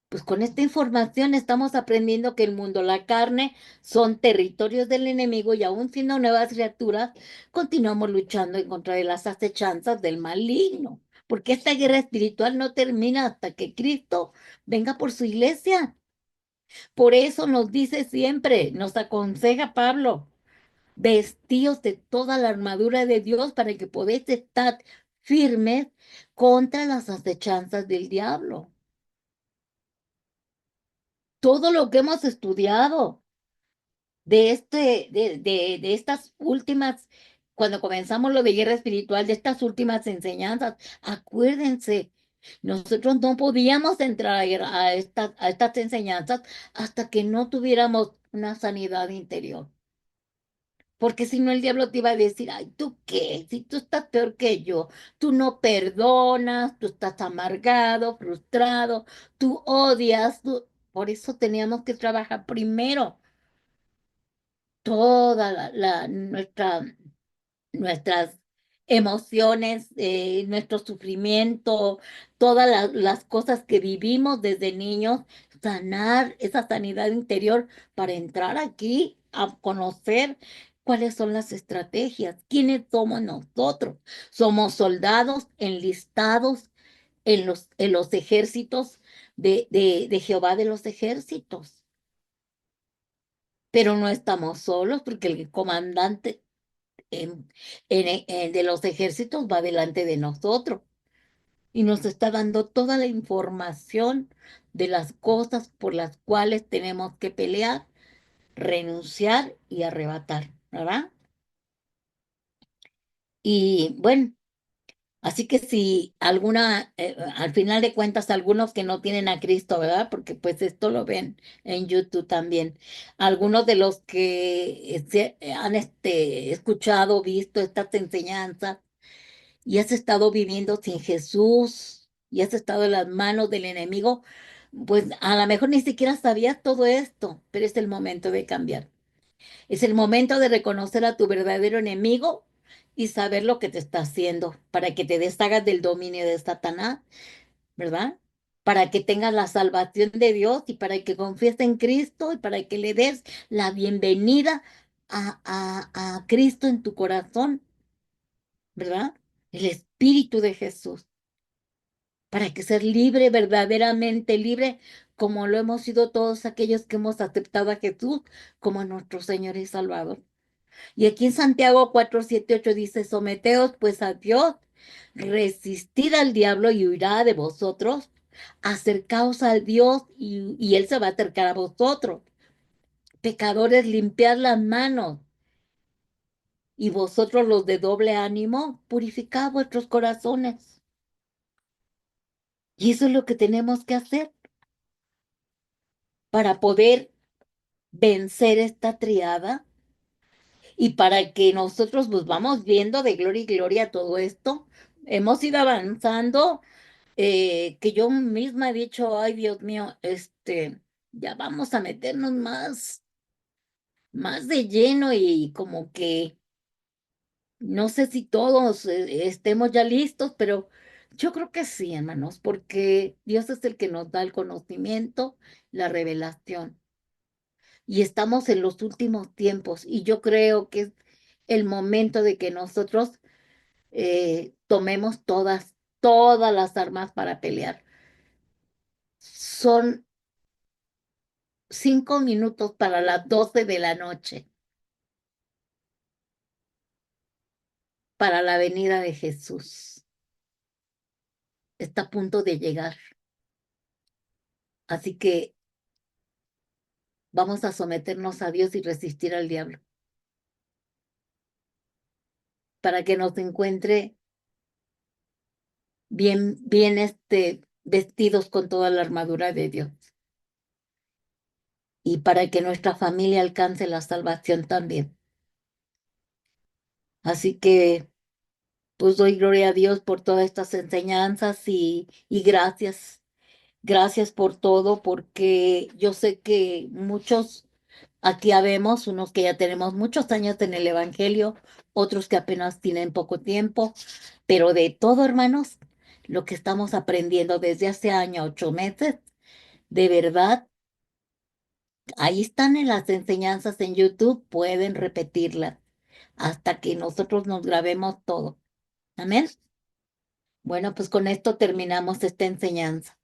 pues con esta información estamos aprendiendo que el mundo, la carne, son territorios del enemigo y aún siendo nuevas criaturas, continuamos luchando en contra de las acechanzas del maligno, porque esta guerra espiritual no termina hasta que Cristo venga por su iglesia. Por eso nos dice siempre, nos aconseja Pablo, vestíos de toda la armadura de Dios para que podáis estar firmes contra las acechanzas del diablo. Todo lo que hemos estudiado de estas últimas, cuando comenzamos lo de guerra espiritual, de estas últimas enseñanzas, acuérdense, nosotros no podíamos entrar a estas enseñanzas hasta que no tuviéramos una sanidad interior. Porque si no, el diablo te iba a decir, ay, ¿tú qué? Si tú estás peor que yo, tú no perdonas, tú estás amargado, frustrado, tú odias, Por eso teníamos que trabajar primero toda nuestras emociones, nuestro sufrimiento, todas las cosas que vivimos desde niños, sanar esa sanidad interior para entrar aquí a conocer cuáles son las estrategias, quiénes somos nosotros. Somos soldados enlistados en los ejércitos de Jehová de los ejércitos. Pero no estamos solos porque el comandante en- de los ejércitos va delante de nosotros y nos está dando toda la información de las cosas por las cuales tenemos que pelear, renunciar y arrebatar, ¿verdad? Y bueno, así que si al final de cuentas, algunos que no tienen a Cristo, ¿verdad? Porque pues esto lo ven en YouTube también. Algunos de los que han escuchado, visto estas enseñanzas y has estado viviendo sin Jesús y has estado en las manos del enemigo, pues a lo mejor ni siquiera sabías todo esto, pero es el momento de cambiar. Es el momento de reconocer a tu verdadero enemigo y saber lo que te está haciendo para que te deshagas del dominio de Satanás, ¿verdad? Para que tengas la salvación de Dios y para que confíes en Cristo y para que le des la bienvenida a Cristo en tu corazón, ¿verdad? El Espíritu de Jesús, para que ser libre, verdaderamente libre, como lo hemos sido todos aquellos que hemos aceptado a Jesús como nuestro Señor y Salvador. Y aquí en Santiago 4:7-8 dice, someteos pues a Dios, resistid al diablo y huirá de vosotros, acercaos a Dios y Él se va a acercar a vosotros. Pecadores, limpiad las manos y vosotros los de doble ánimo, purificad vuestros corazones. Y eso es lo que tenemos que hacer para poder vencer esta triada y para que nosotros pues vamos viendo de gloria y gloria todo esto. Hemos ido avanzando, que yo misma he dicho, ay Dios mío, ya vamos a meternos más de lleno y como que no sé si todos estemos ya listos, pero yo creo que sí, hermanos, porque Dios es el que nos da el conocimiento, la revelación. Y estamos en los últimos tiempos y yo creo que es el momento de que nosotros tomemos todas las armas para pelear. Son 5 minutos para las 12 de la noche, para la venida de Jesús. Está a punto de llegar. Así que vamos a someternos a Dios y resistir al diablo para que nos encuentre bien vestidos con toda la armadura de Dios y para que nuestra familia alcance la salvación también. Así que pues doy gloria a Dios por todas estas enseñanzas y gracias. Gracias por todo, porque yo sé que muchos Aquí habemos unos que ya tenemos muchos años en el Evangelio, otros que apenas tienen poco tiempo, pero de todo, hermanos, lo que estamos aprendiendo desde hace año, 8 meses, de verdad, ahí están en las enseñanzas en YouTube, pueden repetirlas hasta que nosotros nos grabemos todo. Amén. Bueno, pues con esto terminamos esta enseñanza.